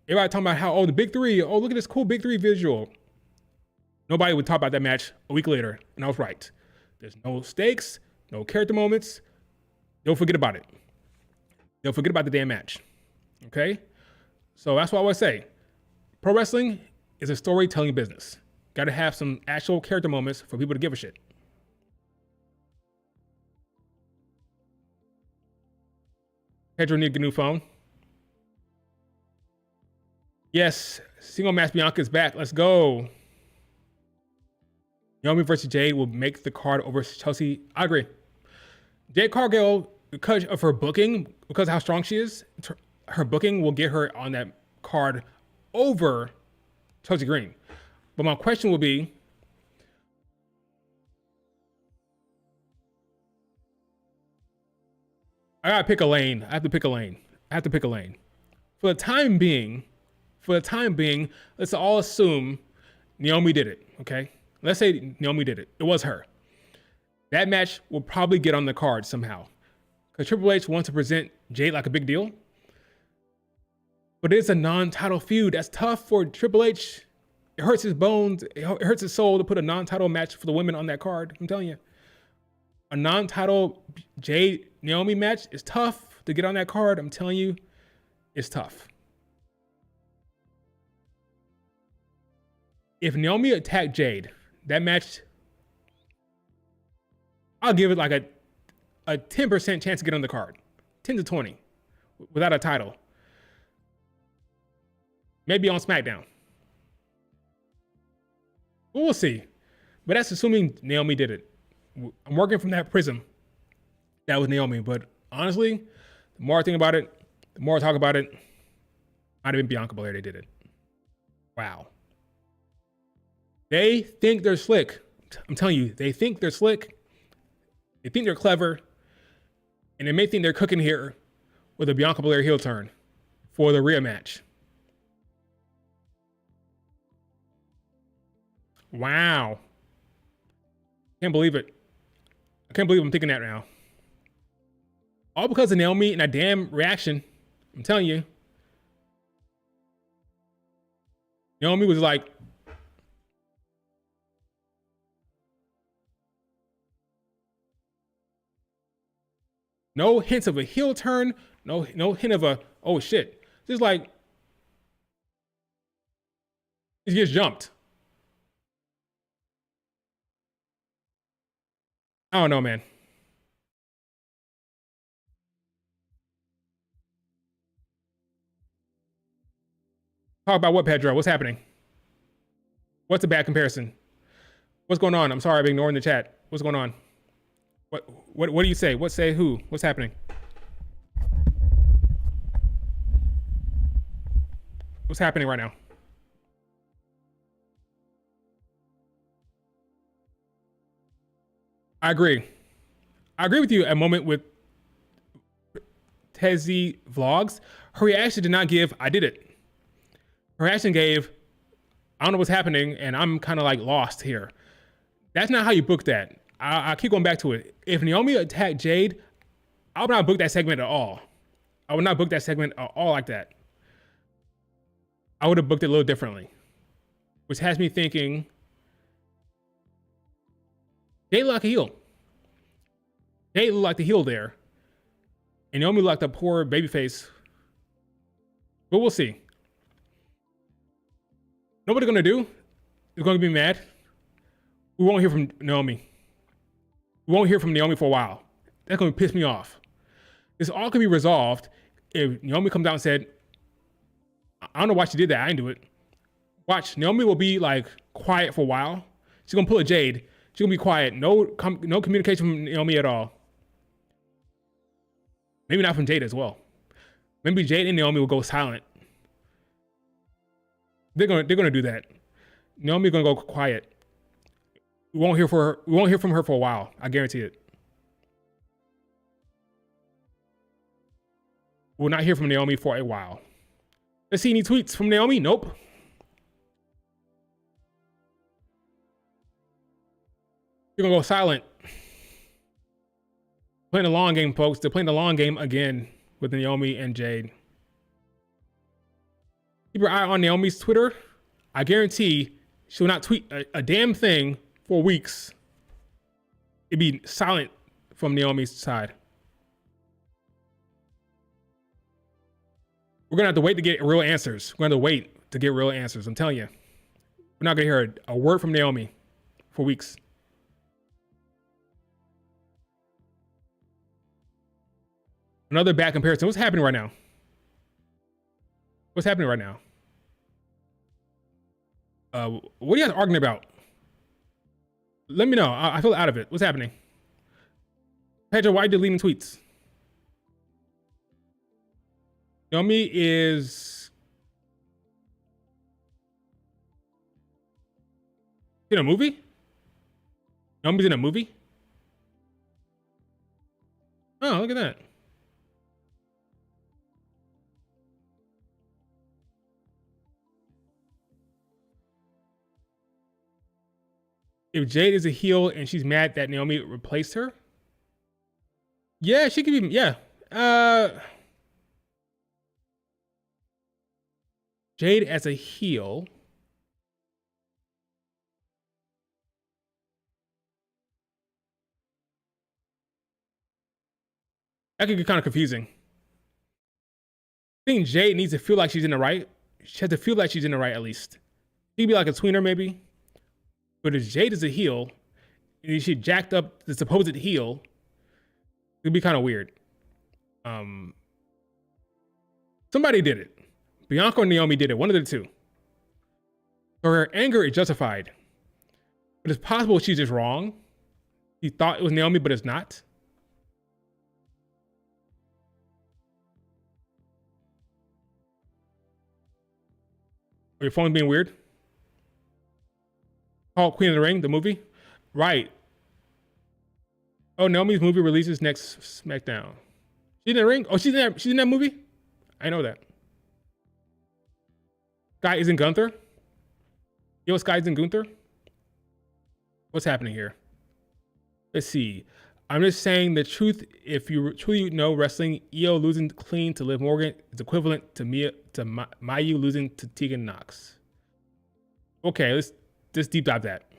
Everybody talking about how, the big three, look at this cool big three visual. Nobody would talk about that match a week later, and I was right. There's no stakes, no character moments. They'll forget about it. They'll forget about the damn match. Okay? So that's what I always say. Pro wrestling is a storytelling business. Got to have some actual character moments for people to give a shit. Pedro need a new phone. Yes, single match Bianca is back. Let's go. Naomi versus Jade will make the card over Chelsea. I agree. Jade Cargill, because of her booking, because of how strong she is, her booking will get her on that card over Chelsea Green. But my question will be, I gotta pick a lane. I have to pick a lane. For the time being, let's all assume Naomi did it, okay? Let's say Naomi did it. It was her. That match will probably get on the card somehow. Because Triple H wants to present Jade like a big deal. But it's a non-title feud. That's tough for Triple H. It hurts his bones. It hurts his soul to put a non-title match for the women on that card. I'm telling you. A non-title Jade Naomi match is tough to get on that card. I'm telling you, it's tough. If Naomi attacked Jade, that match, I'll give it like a 10% chance to get on the card, 10 to 20, without a title. Maybe on SmackDown. We'll see. But that's assuming Naomi did it. I'm working from that prism. That was Naomi. But honestly, the more I think about it, the more I talk about it, might have been Bianca Belair. They did it. Wow. They think they're slick. I'm telling you, they think they're slick. They think they're clever. And they may think they're cooking here with a Bianca Belair heel turn for the rematch. Wow. Can't believe it. I can't believe I'm thinking that now. All because of Naomi and that damn reaction. I'm telling you. Naomi was like, no hints of a heel turn, no hint of a, oh shit. Just like, he gets jumped. I don't know, man. Talk about what, Pedro? What's happening? What's a bad comparison? What's going on? I'm sorry, I'm ignoring the chat. What's going on? What do you say? What say who? What's happening? What's happening right now? I agree. I agree with you at a moment with Tezzy Vlogs. Her reaction did not give, I did it. Her reaction gave, I don't know what's happening, and I'm kind of like lost here. That's not how you book that. I keep going back to it. If Naomi attacked Jade, I would not book that segment at all. I would not book that segment at all like that. I would have booked it a little differently, which has me thinking, Jade looked like a heel. Jade looked like the heel there. And Naomi looked like the poor babyface. But we'll see. Know what they're going to do? They're going to be mad. We won't hear from Naomi. We won't hear from Naomi for a while. That's going to piss me off. This all can be resolved if Naomi comes out and said, I don't know why she did that. I didn't do it. Watch, Naomi will be like quiet for a while. She's going to pull a Jade. She's going to be quiet. No communication from Naomi at all. Maybe not from Jade as well. Maybe Jade and Naomi will go silent. They're gonna do that. Naomi's gonna go quiet. We won't hear from her for a while. I guarantee it. We'll not hear from Naomi for a while. Let's see any tweets from Naomi. Nope. You're gonna go silent. Playing the long game, folks. They're playing the long game again with Naomi and Jade. Keep your eye on Naomi's Twitter. I guarantee she'll not tweet a damn thing for weeks. It'd be silent from Naomi's side. We're gonna have to wait to get real answers. We're gonna have to wait to get real answers. I'm telling you. We're not gonna hear a word from Naomi for weeks. Another bad comparison. What's happening right now? What's happening right now? What are you guys arguing about? Let me know. I feel out of it. What's happening? Pedro, why are you deleting tweets? Naomi is in a movie? Naomi's in a movie? Oh, look at that. If Jade is a heel and she's mad that Naomi replaced her, yeah, she could be. Yeah, Jade as a heel. That could get kind of confusing. I think Jade needs to feel like she's in the right. She has to feel like she's in the right at least. She'd be like a tweener maybe. But if Jade is a heel, and she jacked up the supposed heel, It'd be kind of weird. Somebody did it. Bianca or Naomi did it. One of the two. So her anger is justified. But it's possible she's just wrong. She thought it was Naomi, but it's not. Are your phone's being weird? Called Queen of the Ring, the movie? Right. Oh, Naomi's movie releases next SmackDown. She's in the ring? Oh, she's in that movie? I know that. Sky isn't Gunther? Iyo Sky isn't Gunther? What's happening here? Let's see. I'm just saying the truth. If you truly know wrestling, Iyo losing clean to Liv Morgan is equivalent to Mayu losing to Tegan Knox. Okay, let's just deep dive that.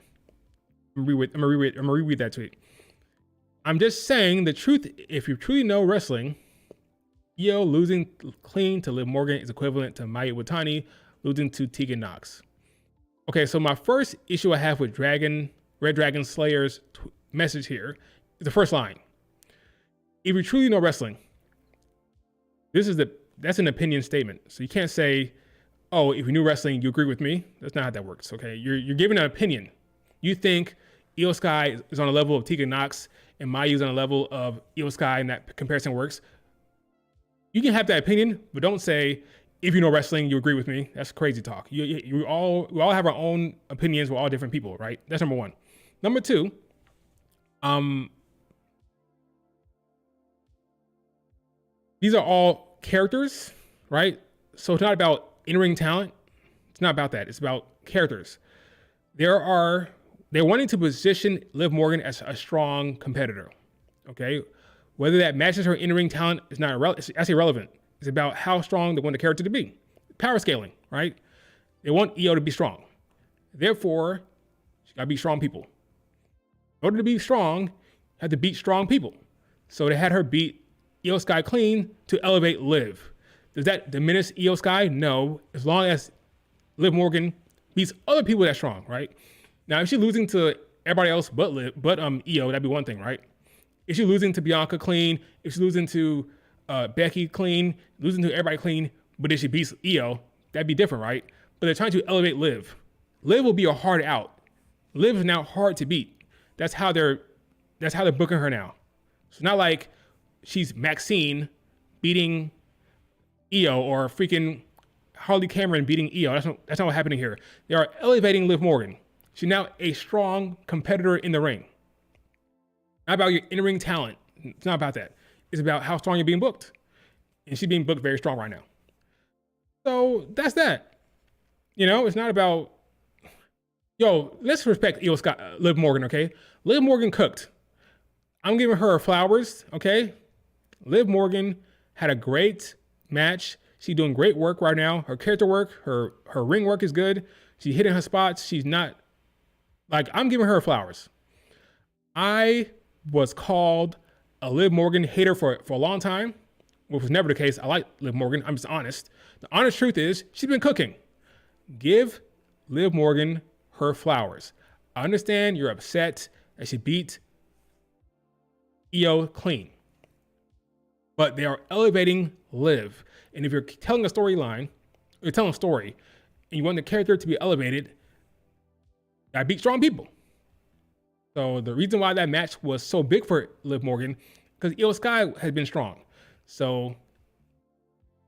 I'm gonna reread that tweet. I'm just saying the truth. If you truly know wrestling, Iyo losing clean to Liv Morgan is equivalent to Mayu Watani losing to Tegan Knox. Okay, so my first issue I have with Red Dragon Slayer's message here is the first line. If you truly know wrestling, that's an opinion statement. So you can't say, oh, if you knew wrestling, you agree with me. That's not how that works, okay? You're giving an opinion. You think Iyo Sky is on a level of Tegan Knox and Mayu's on a level of Iyo Sky and that comparison works. You can have that opinion, but don't say, if you know wrestling, you agree with me. That's crazy talk. We all have our own opinions. We're all different people, right? That's number one. Number two, these are all characters, right? So it's not about in-ring talent. It's not about that. It's about characters. They're wanting to position Liv Morgan as a strong competitor, okay? Whether that matches her in-ring talent is that's irrelevant. It's about how strong they want the character to be. Power scaling, right? They want Iyo to be strong. Therefore, she gotta beat strong people. In order to be strong, you have to beat strong people. So they had her beat Iyo Sky clean to elevate Liv. Does that diminish Iyo Sky? No, as long as Liv Morgan beats other people that's strong, right? Now, if she's losing to everybody else but Iyo, that'd be one thing, right? If she's losing to Bianca clean, if she's losing to Becky clean, losing to everybody clean, but if she beats Iyo, that'd be different, right? But they're trying to elevate Liv. Liv will be a hard out. Liv is now hard to beat. That's how they're booking her now. It's not like she's Maxine beating Iyo or freaking Harley Cameron beating Iyo. That's not what's happening here. They are elevating Liv Morgan. She's now a strong competitor in the ring. Not about your in-ring talent. It's not about that. It's about how strong you're being booked. And she's being booked very strong right now. So that's that. It's not about, let's respect Iyo Sky, Liv Morgan, okay? Liv Morgan cooked. I'm giving her flowers, okay? Liv Morgan had a great match. She's doing great work right now. Her character work, her ring work is good. She's hitting her spots. She's not, I'm giving her flowers. I was called a Liv Morgan hater for a long time, which was never the case. I like Liv Morgan. I'm just honest. The honest truth is she's been cooking. Give Liv Morgan her flowers. I understand you're upset that she beat Iyo clean, but they are elevating Liv. And if you're telling a storyline, you're telling a story, and you want the character to be elevated, I beat strong people. So the reason why that match was so big for Liv Morgan, because Iyo Sky has been strong. So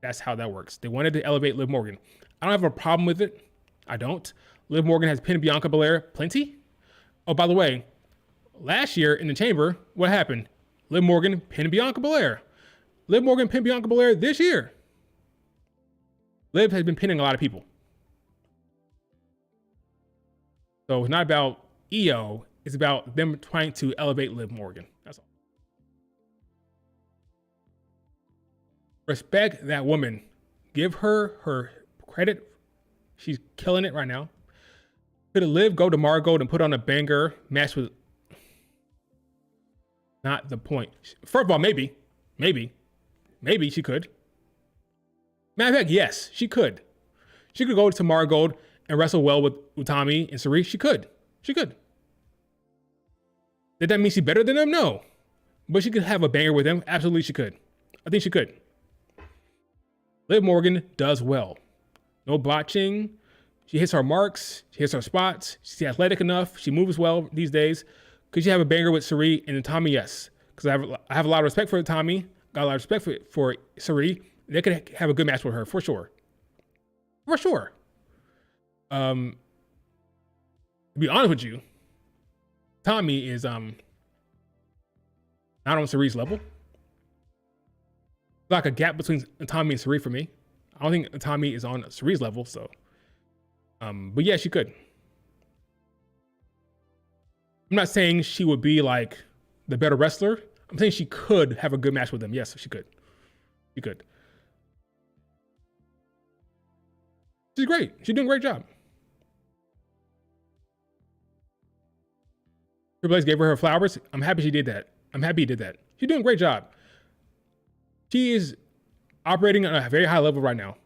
that's how that works. They wanted to elevate Liv Morgan. I don't have a problem with it. I don't. Liv Morgan has pinned Bianca Belair plenty. Oh, by the way, last year in the Chamber, what happened? Liv Morgan pinned Bianca Belair. Liv Morgan pinned Bianca Belair this year. Liv has been pinning a lot of people. So it's not about Iyo. It's about them trying to elevate Liv Morgan. That's all. Respect that woman. Give her her credit. She's killing it right now. Could Liv go to Margot and put on a banger match with? Not the point. First of all, maybe she could. Matter of fact, yes, she could. She could go to Margot and wrestle well with Utami and Sari. She could. Did that mean she's better than them? No. but she could have a banger with him. Absolutely, she could. I think she could. Liv Morgan does well. No botching. She hits her marks. She hits her spots. She's athletic enough. She moves well these days. Could she have a banger with Sari and Tommy? Yes. Because I have a lot of respect for Tommy. Got a lot of respect for Sari. They could have a good match with her for sure. For sure. To be honest with you, Tommy is not on Sari's level. Like a gap between Tommy and Sari for me. I don't think Tommy is on Sari's level, so. But yeah, she could. I'm not saying she would be like the better wrestler. I'm saying she could have a good match with them. Yes, she could. She could. She's great. She's doing a great job. Triple H gave her flowers. I'm happy she did that. I'm happy he did that. She's doing a great job. She is operating on a very high level right now.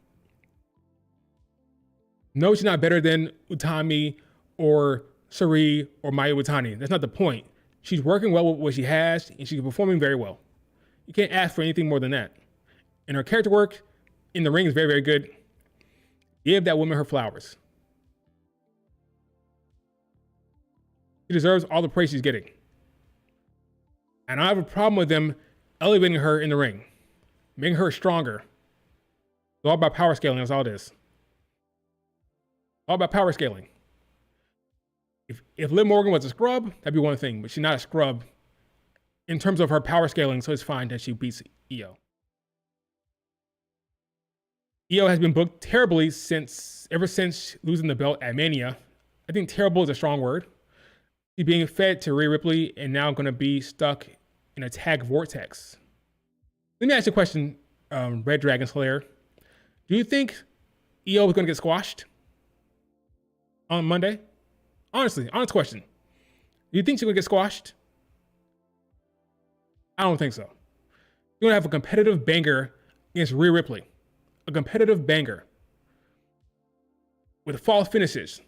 No, she's not better than Utami or Sari or Maya Watani. That's not the point. She's working well with what she has, and she's performing very well. You can't ask for anything more than that. And her character work in the ring is very, very good. Give that woman her flowers. She deserves all the praise she's getting. And I have a problem with them elevating her in the ring, making her stronger. It's all about power scaling. That's all it is. All about power scaling. If Liv Morgan was a scrub, that'd be one thing, but she's not a scrub in terms of her power scaling, so it's fine that she beats Iyo. Iyo has been booked terribly ever since losing the belt at Mania. I think terrible is a strong word. She's being fed to Rhea Ripley and now going to be stuck in a tag vortex. Let me ask you a question, Red Dragon Slayer. Do you think Iyo is going to get squashed on Monday? Honestly, honest question. Do you think she's going to get squashed? I don't think so. You're going to have a competitive banger against Rhea Ripley. A competitive banger with false finishes.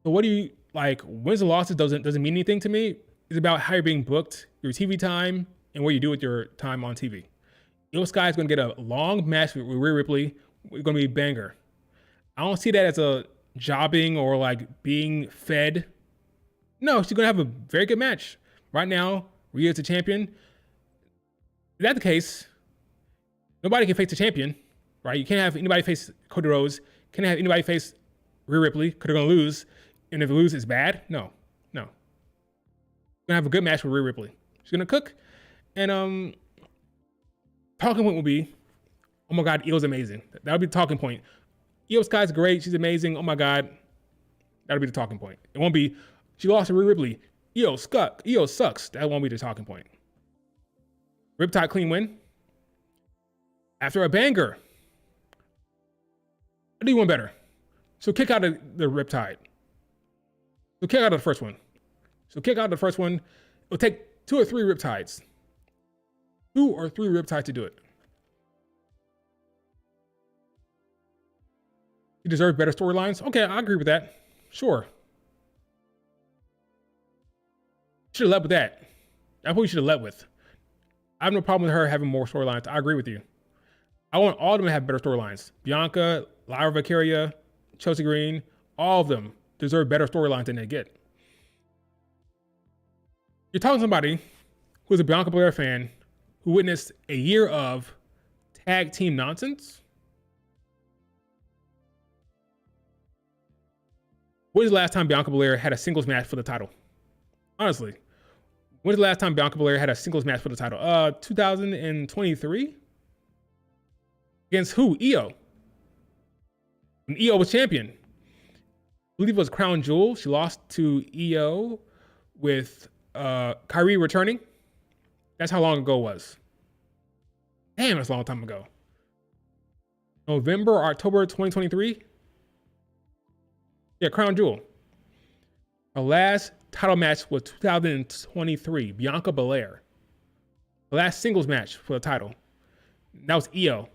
So what do you like? Wins and losses doesn't mean anything to me. It's about how you're being booked, your TV time, and what you do with your time on TV. Iyo Sky is going to get a long match with Rhea Ripley. It's going to be a banger. I don't see that as a jobbing or like being fed. No, she's going to have a very good match. Right now, Rhea is the champion. Is that the case? Nobody can face the champion, right? You can't have anybody face Cody Rhodes. Can't have anybody face Rhea Ripley because they're going to lose. And if they lose, it's bad. No. You're going to have a good match with Rhea Ripley. She's going to cook. And talking point will be, oh my God, Iyo's amazing. That would be the talking point. Iyo Sky's great. She's amazing. Oh my God. That'll be the talking point. It won't be, she lost to Rhea Ripley. Iyo sucks. That won't be the talking point. Riptide clean win. After a banger. I do one better. So kick out of the Riptide. So kick out of the first one. It'll take 2 or 3 Riptides. 2 or 3 Riptides to do it. You deserve better storylines? Okay, I agree with that. Sure. Should have led with that. That's what you should have led with. I have no problem with her having more storylines. I agree with you. I want all of them to have better storylines. Bianca, Lyra Valkyria, Chelsea Green, all of them deserve better storylines than they get. You're talking to somebody who's a Bianca Belair fan who witnessed a year of tag team nonsense. When was the last time Bianca Belair had a singles match for the title? Honestly, when was the last time Bianca Belair had a singles match for the title? 2023? Against who? Iyo. When Iyo was champion. I believe it was Crown Jewel. She lost to Iyo with Kyrie returning. That's how long ago it was. Damn, that's a long time ago. November or October 2023? Yeah, Crown Jewel. Her last title match was 2023, Bianca Belair. The last singles match for the title. That was Iyo,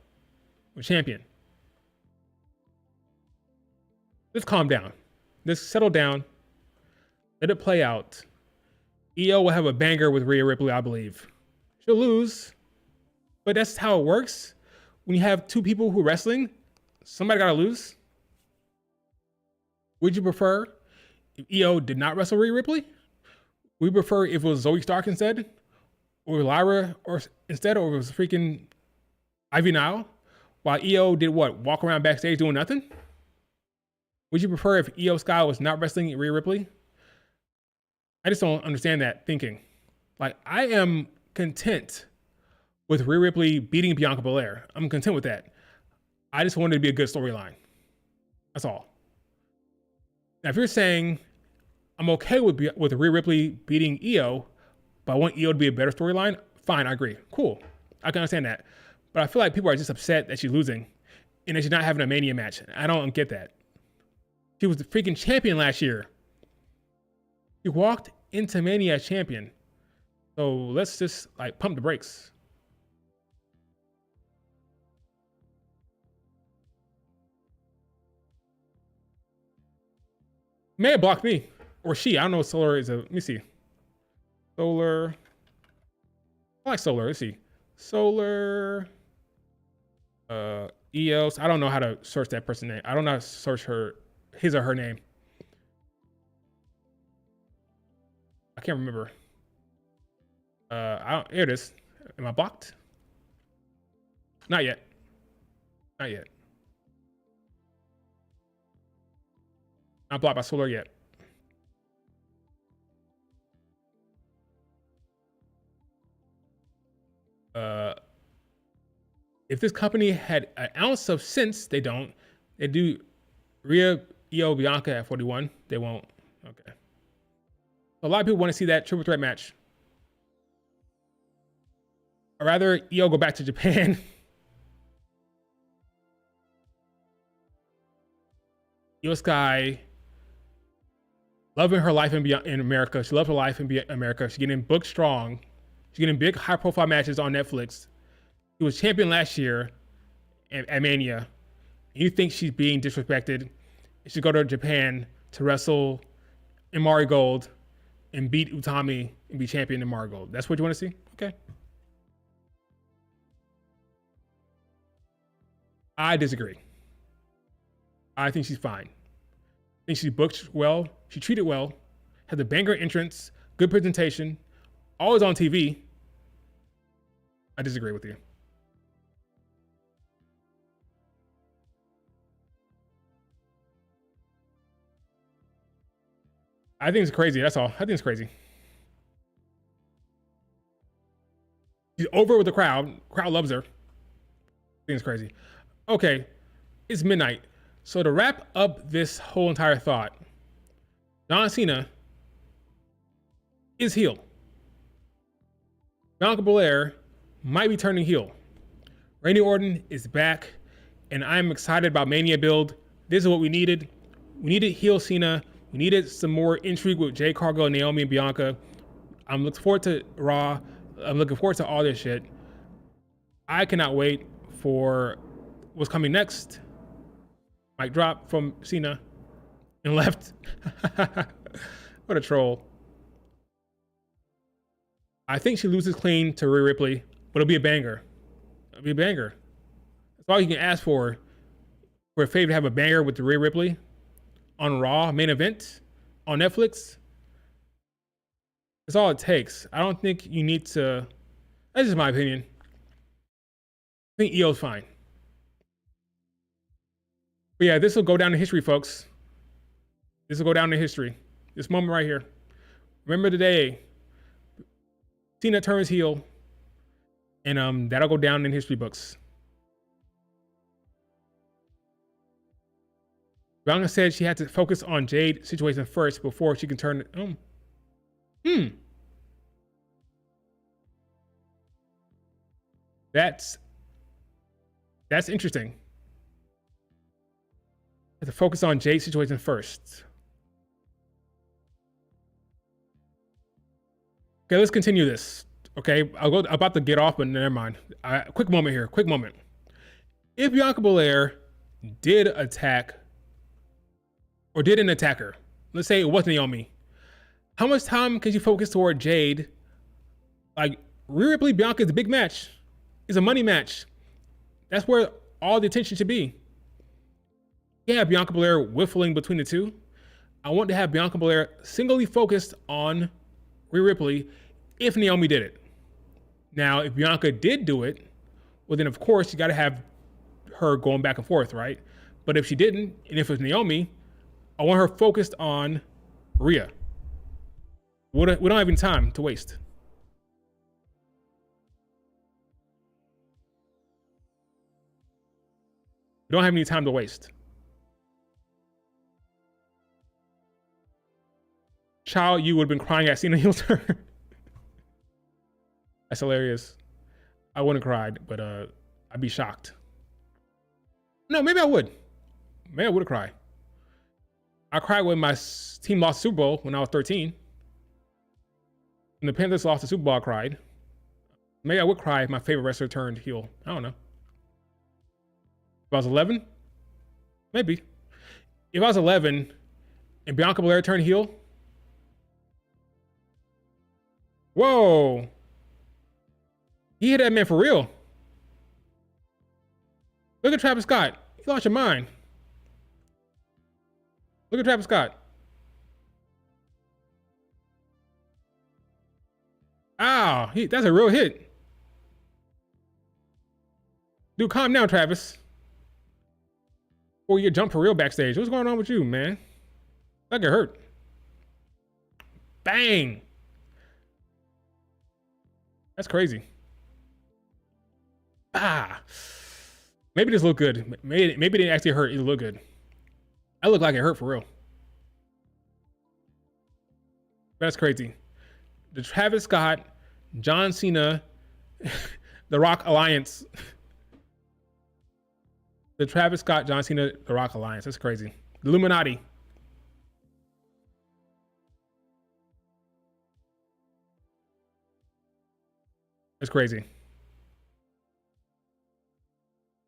the champion. Let's calm down. Let's settle down. Let it play out. Iyo will have a banger with Rhea Ripley, I believe. She'll lose, but that's how it works. When you have two people who are wrestling, somebody gotta lose. Would you prefer if Iyo did not wrestle Rhea Ripley? Would you prefer if it was Zoe Stark instead? Or Lyra or instead, or it was freaking Ivy Nile? While Iyo did what? Walk around backstage doing nothing? Would you prefer if Iyo Sky was not wrestling Rhea Ripley? I just don't understand that thinking. Like, I am content with Rhea Ripley beating Bianca Belair. I'm content with that. I just wanted it to be a good storyline. That's all. Now, if you're saying I'm okay with Rhea Ripley beating Iyo, but I want Iyo to be a better storyline, fine, I agree. Cool. I can understand that. But I feel like people are just upset that she's losing and that she's not having a Mania match. I don't get that. She was the freaking champion last year. She walked into Mania as champion. So let's just like pump the brakes. May have blocked me. Or she. I don't know what Solar is. Let me see. Solar. I like Solar. Let's see. Solar. EOS. I don't know how to search that person's name. I don't know how to search his or her name. I can't remember. Here it is. Am I blocked? Not yet. Not yet. Not blocked by Solar yet. If this company had an ounce of sense, they don't. They do Rhea, Iyo, Bianca at 41. They won't. Okay. A lot of people want to see that triple threat match. I'd rather Iyo go back to Japan. Iyo Sky, loving her life in America. She loves her life in America. She's getting booked strong. She's getting big, high-profile matches on Netflix. She was champion last year at Mania. You think she's being disrespected? She should go to Japan to wrestle in Marigold and beat Utami and be champion in Marigold. That's what you want to see? Okay. I disagree. I think she's fine. I think she booked well. She treated well. Had the banger entrance. Good presentation. Always on TV. I disagree with you. I think it's crazy. That's all. I think it's crazy. She's over with the crowd. Crowd loves her. I think it's crazy. Okay, it's midnight. So to wrap up this whole entire thought, John Cena is heel. Bianca Belair might be turning heel. Randy Orton is back, and I'm excited about Mania build. This is what we needed. We needed heel Cena. We needed some more intrigue with Jade Cargill, Naomi, and Bianca. I'm looking forward to Raw. I'm looking forward to all this shit. I cannot wait for what's coming next. Mic drop from Cena and left. What a troll. I think she loses clean to Rhea Ripley, but it'll be a banger. It'll be a banger. That's all you can ask for a favor to have a banger with the Rhea Ripley on Raw main event on Netflix. That's all it takes. I don't think you need to. That's just my opinion. I think Iyo's fine. But yeah, this will go down in history, folks. This will go down in history. This moment right here. Remember the day Cena turns heel, and that'll go down in history books. Bianca said she had to focus on Jade situation first before she can turn it. That's interesting. Have to focus on Jade's situation first. Okay, let's continue this. Okay, I'm about to get off, but never mind. Quick moment here. Quick moment. If Bianca Belair did attack or didn't attack her, let's say it wasn't Naomi, How much time can you focus toward Jade? Like, Rhea Ripley, Bianca is a big match. It's a money match. That's where all the attention should be. Yeah, Bianca Belair whiffling between the two. I want to have Bianca Belair singly focused on Rhea Ripley if Naomi did it. Now, if Bianca did do it, well, then of course you got to have her going back and forth, right? But if she didn't, and if it's Naomi, I want her focused on Rhea. We don't have any time to waste. We don't have any time to waste. Child, you would have been crying at Cena heel turn. That's hilarious. I wouldn't have cried, but I'd be shocked. No, maybe I would. Maybe I would have cried. I cried when my team lost the Super Bowl when I was 13. When the Panthers lost the Super Bowl, I cried. Maybe I would cry if my favorite wrestler turned heel. I don't know. If I was 11, maybe. If I was 11 and Bianca Belair turned heel, whoa. He hit that man for real. Look at Travis Scott. You lost your mind. Look at Travis Scott. Ow, that's a real hit. Dude, calm down, Travis. Or you jump for real backstage. What's going on with you, man? That get hurt. Bang. That's crazy. Maybe this looked good. Maybe it didn't actually hurt. It looked good. I look like it hurt for real. That's crazy. The Travis Scott, John Cena, The Rock Alliance. The Travis Scott, John Cena, The Rock Alliance. That's crazy. The Illuminati. That's crazy.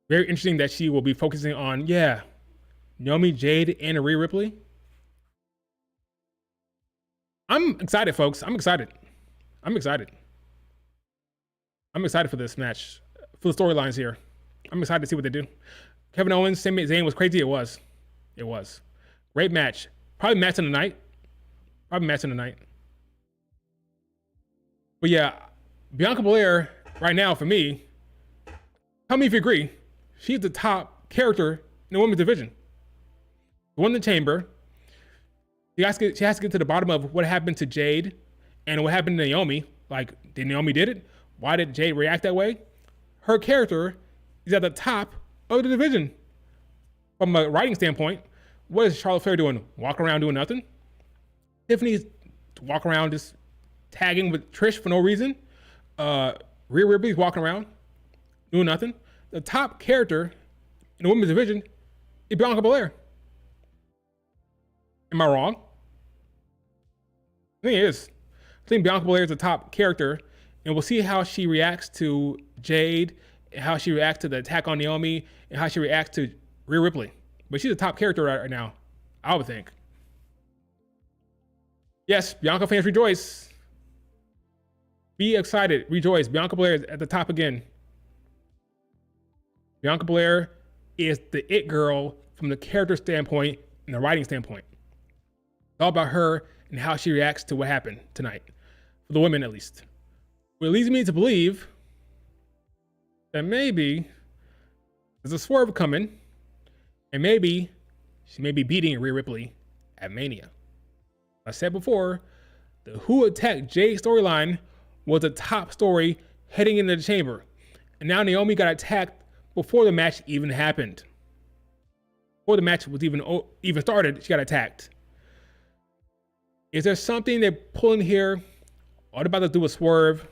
Very interesting that she will be focusing on, Naomi, Jade, and Rhea Ripley. I'm excited, folks. I'm excited. I'm excited for this match, for the storylines here. I'm excited to see what they do. Kevin Owens, Sami Zayn was crazy. It was. Great match. Probably match of the night. But yeah, Bianca Belair, right now, for me, tell me if you agree, she's the top character in the women's division. Won the chamber. She has to get to the bottom of what happened to Jade and what happened to Naomi. Like, did Naomi did it? Why did Jade react that way? Her character is at the top of the division. From a writing standpoint, what is Charlotte Flair doing? Walk around doing nothing? Tiffany's walk around just tagging with Trish for no reason. Rhea Ripley's walking around doing nothing. The top character in the women's division is Bianca Belair. Am I wrong? I think it is. I think Bianca Belair is the top character, and we'll see how she reacts to Jade, and how she reacts to the attack on Naomi, and how she reacts to Rhea Ripley. But she's a top character right now, I would think. Yes, Bianca fans, rejoice. Be excited, rejoice. Bianca Belair is at the top again. Bianca Belair is the it girl from the character standpoint and the writing standpoint. It's all about her and how she reacts to what happened tonight, for the women at least. Which leads me to believe that maybe there's a swerve coming, and maybe she may be beating Rhea Ripley at Mania. I said before, the Who Attacked Jade storyline was the top story heading into the chamber, and now Naomi got attacked before the match even happened. Before the match was even started, she got attacked. Is there something they're pulling here? Are they about to do a swerve?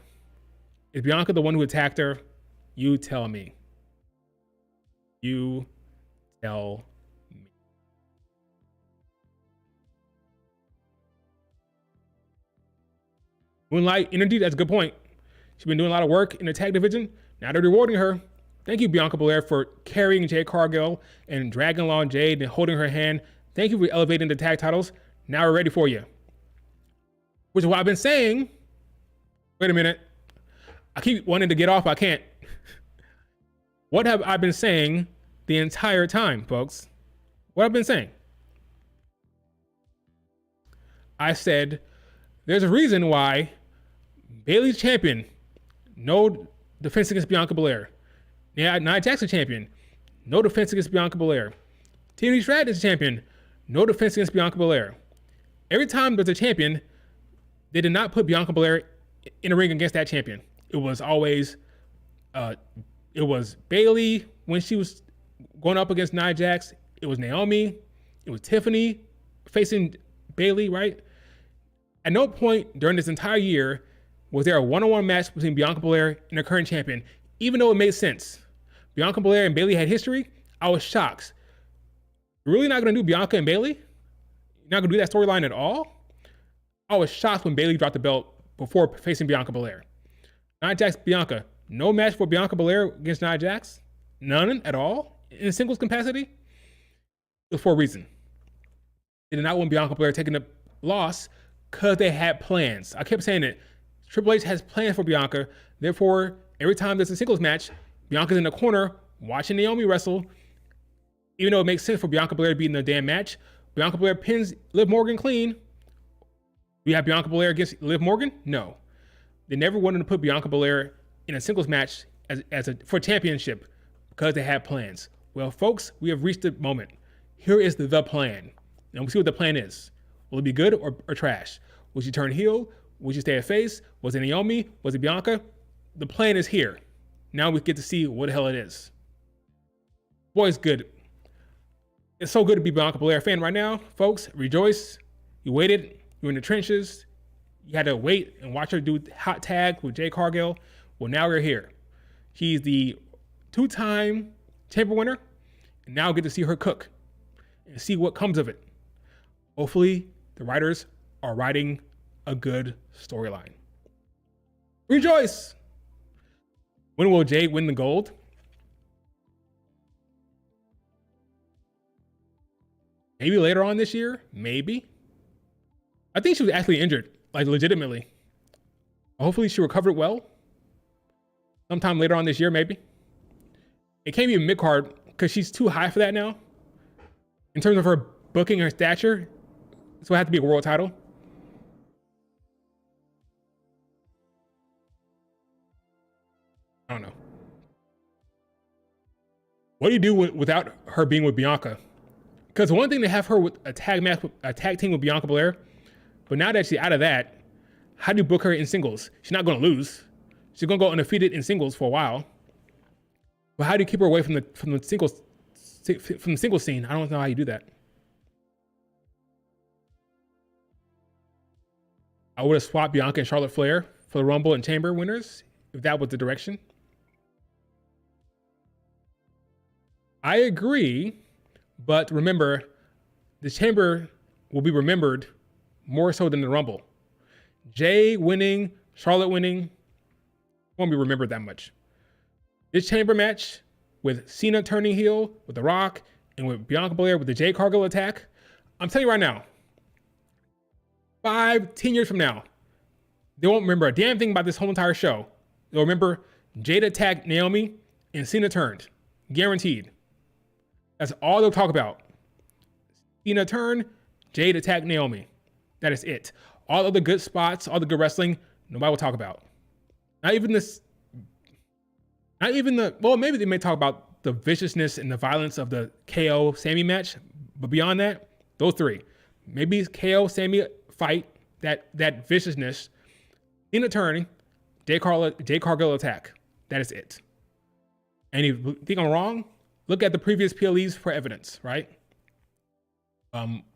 Is Bianca the one who attacked her? You tell me. You tell me. Moonlight Energy, that's a good point. She's been doing a lot of work in the tag division. Now they're rewarding her. Thank you, Bianca Belair, for carrying Jade Cargill and dragging along Jade and holding her hand. Thank you for elevating the tag titles. Now we're ready for you. which is what I've been saying. Wait a minute. I keep wanting to get off, but I can't. What have I been saying the entire time, folks? What I've been saying? I said there's a reason why Bayley's champion, no defense against Bianca Belair. Yeah, Nia Jackson champion, no defense against Bianca Belair. Tiffany Stratton's champion, no defense against Bianca Belair. Every time there's a champion, they did not put Bianca Belair in a ring against that champion. It was always, it was Bayley when she was going up against Nia Jax. It was Naomi. It was Tiffany facing Bayley, right? At no point during this entire year was there a one-on-one match between Bianca Belair and her current champion, even though it made sense. Bianca Belair and Bayley had history. I was shocked. You're really not going to do Bianca and Bayley? You're not going to do that storyline at all? I was shocked when Bayley dropped the belt before facing Bianca Belair. Nia Jax, Bianca. No match for Bianca Belair against Nia Jax? None at all? In a singles capacity? It was for a reason. They did not want Bianca Belair taking the loss because they had plans. I kept saying it. Triple H has plans for Bianca. Therefore, every time there's a singles match, Bianca's in the corner watching Naomi wrestle. Even though it makes sense for Bianca Belair to be in the damn match, Bianca Belair pins Liv Morgan clean. We have Bianca Belair against Liv Morgan? No. They never wanted to put Bianca Belair in a singles match for championship because they had plans. Well, folks, we have reached the moment. Here is the plan. And we'll see what the plan is. Will it be good or trash? Will she turn heel? Will she stay a face? Was it Naomi? Was it Bianca? The plan is here. Now we get to see what the hell it is. Boy, it's good. It's so good to be a Bianca Belair fan right now, folks. Rejoice. You waited. You were in the trenches. You had to wait and watch her do hot tag with Jade Cargill. Well, now we're here. She's the 2-time chamber winner. And now get to see her cook and see what comes of it. Hopefully, the writers are writing a good storyline. Rejoice! When will Jade win the gold? Maybe later on this year? Maybe. I think she was actually injured, like legitimately. Hopefully she recovered well. Sometime later on this year, maybe. It can't be a mid-card because she's too high for that now. In terms of her booking, her stature, so it had to be a world title. I don't know. What do you do without her being with Bianca? Because one thing to have her with a tag team with Bianca Belair, but now that she's out of that, how do you book her in singles? She's not going to lose. She's going to go undefeated in singles for a while. But how do you keep her away from the singles scene? I don't know how you do that. I would have swapped Bianca and Charlotte Flair for the Rumble and Chamber winners if that was the direction. I agree, but remember, the Chamber will be remembered more so than the Rumble. Jay winning, Charlotte winning, won't be remembered that much. This Chamber match with Cena turning heel, with The Rock, and with Bianca Belair with the Jade Cargill attack, I'm telling you right now, 5-10 years from now, they won't remember a damn thing about this whole entire show. They'll remember Jade attacked Naomi and Cena turned. Guaranteed. That's all they'll talk about. Cena turned, Jade attacked Naomi. That is it. All of the good spots, all the good wrestling, nobody will talk about. Well, maybe they may talk about the viciousness and the violence of the KO Sammy match, but beyond that, those three. Maybe KO Sammy fight, that viciousness, Cena turning, Jade Cargill attack. That is it. And if you think I'm wrong, look at the previous PLEs for evidence, right?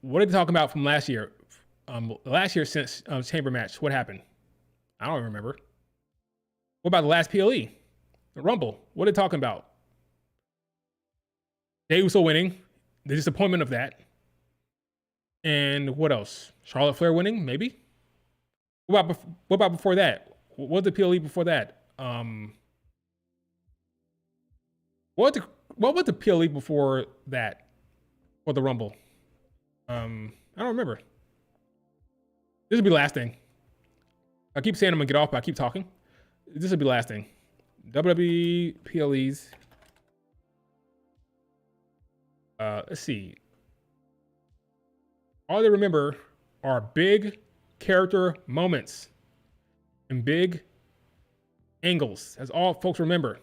What are they talking about from last year? Last year's Chamber match, what happened? I don't remember. What about the last PLE? The Rumble, what are they talking about? Jey Uso winning, the disappointment of that. And what else? Charlotte Flair winning, maybe? What about before that? What was the PLE before that? What was the PLE before that? For the Rumble? I don't remember. This will be the last thing. I keep saying I'm gonna get off, but I keep talking. This will be the last thing. WWE PLEs. Let's see. All they remember are big character moments and big angles. That's all folks remember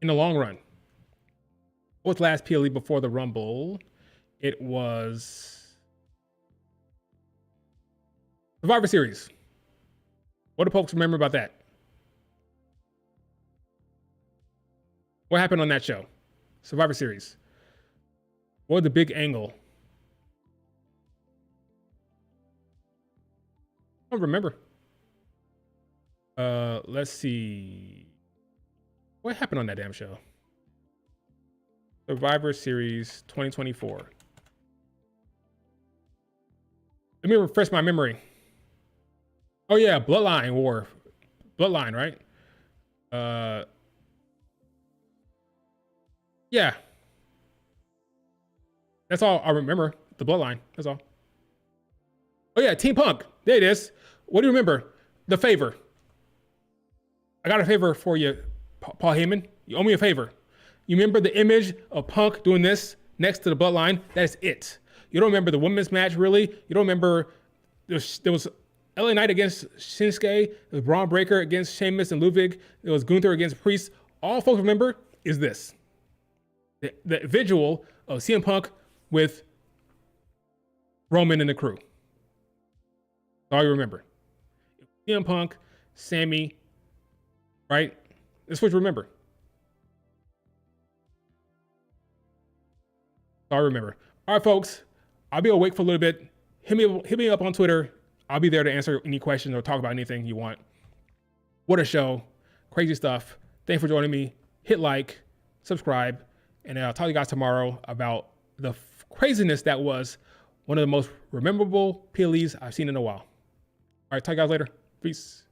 in the long run. What's last PLE before the Rumble? It was Survivor Series. What do folks remember about that? What happened on that show? Survivor Series. What was the big angle? I don't remember. Let's see. What happened on that damn show? Survivor Series 2024. Let me refresh my memory. Oh yeah, Bloodline War. Bloodline, right? Yeah. That's all I remember. The Bloodline. That's all. Oh yeah, Team Punk. There it is. What do you remember? The favor. I got a favor for you, Paul Heyman. You owe me a favor. You remember the image of Punk doing this next to the Bloodline? That is it. You don't remember the women's match, really? You don't remember there was LA Knight against Shinsuke. There was Braun Breaker against Sheamus and Ludwig. There was Gunther against Priest. All folks remember is this. The visual of CM Punk with Roman and the crew. That's all you remember. CM Punk, Sammy, right? That's what you remember. That's all I remember. All right, folks. I'll be awake for a little bit. Hit me up on Twitter. I'll be there to answer any questions or talk about anything you want. What a show. Crazy stuff. Thanks for joining me. Hit like, subscribe, and I'll talk to you guys tomorrow about the craziness that was one of the most memorable PLEs I've seen in a while. All right, talk to you guys later. Peace.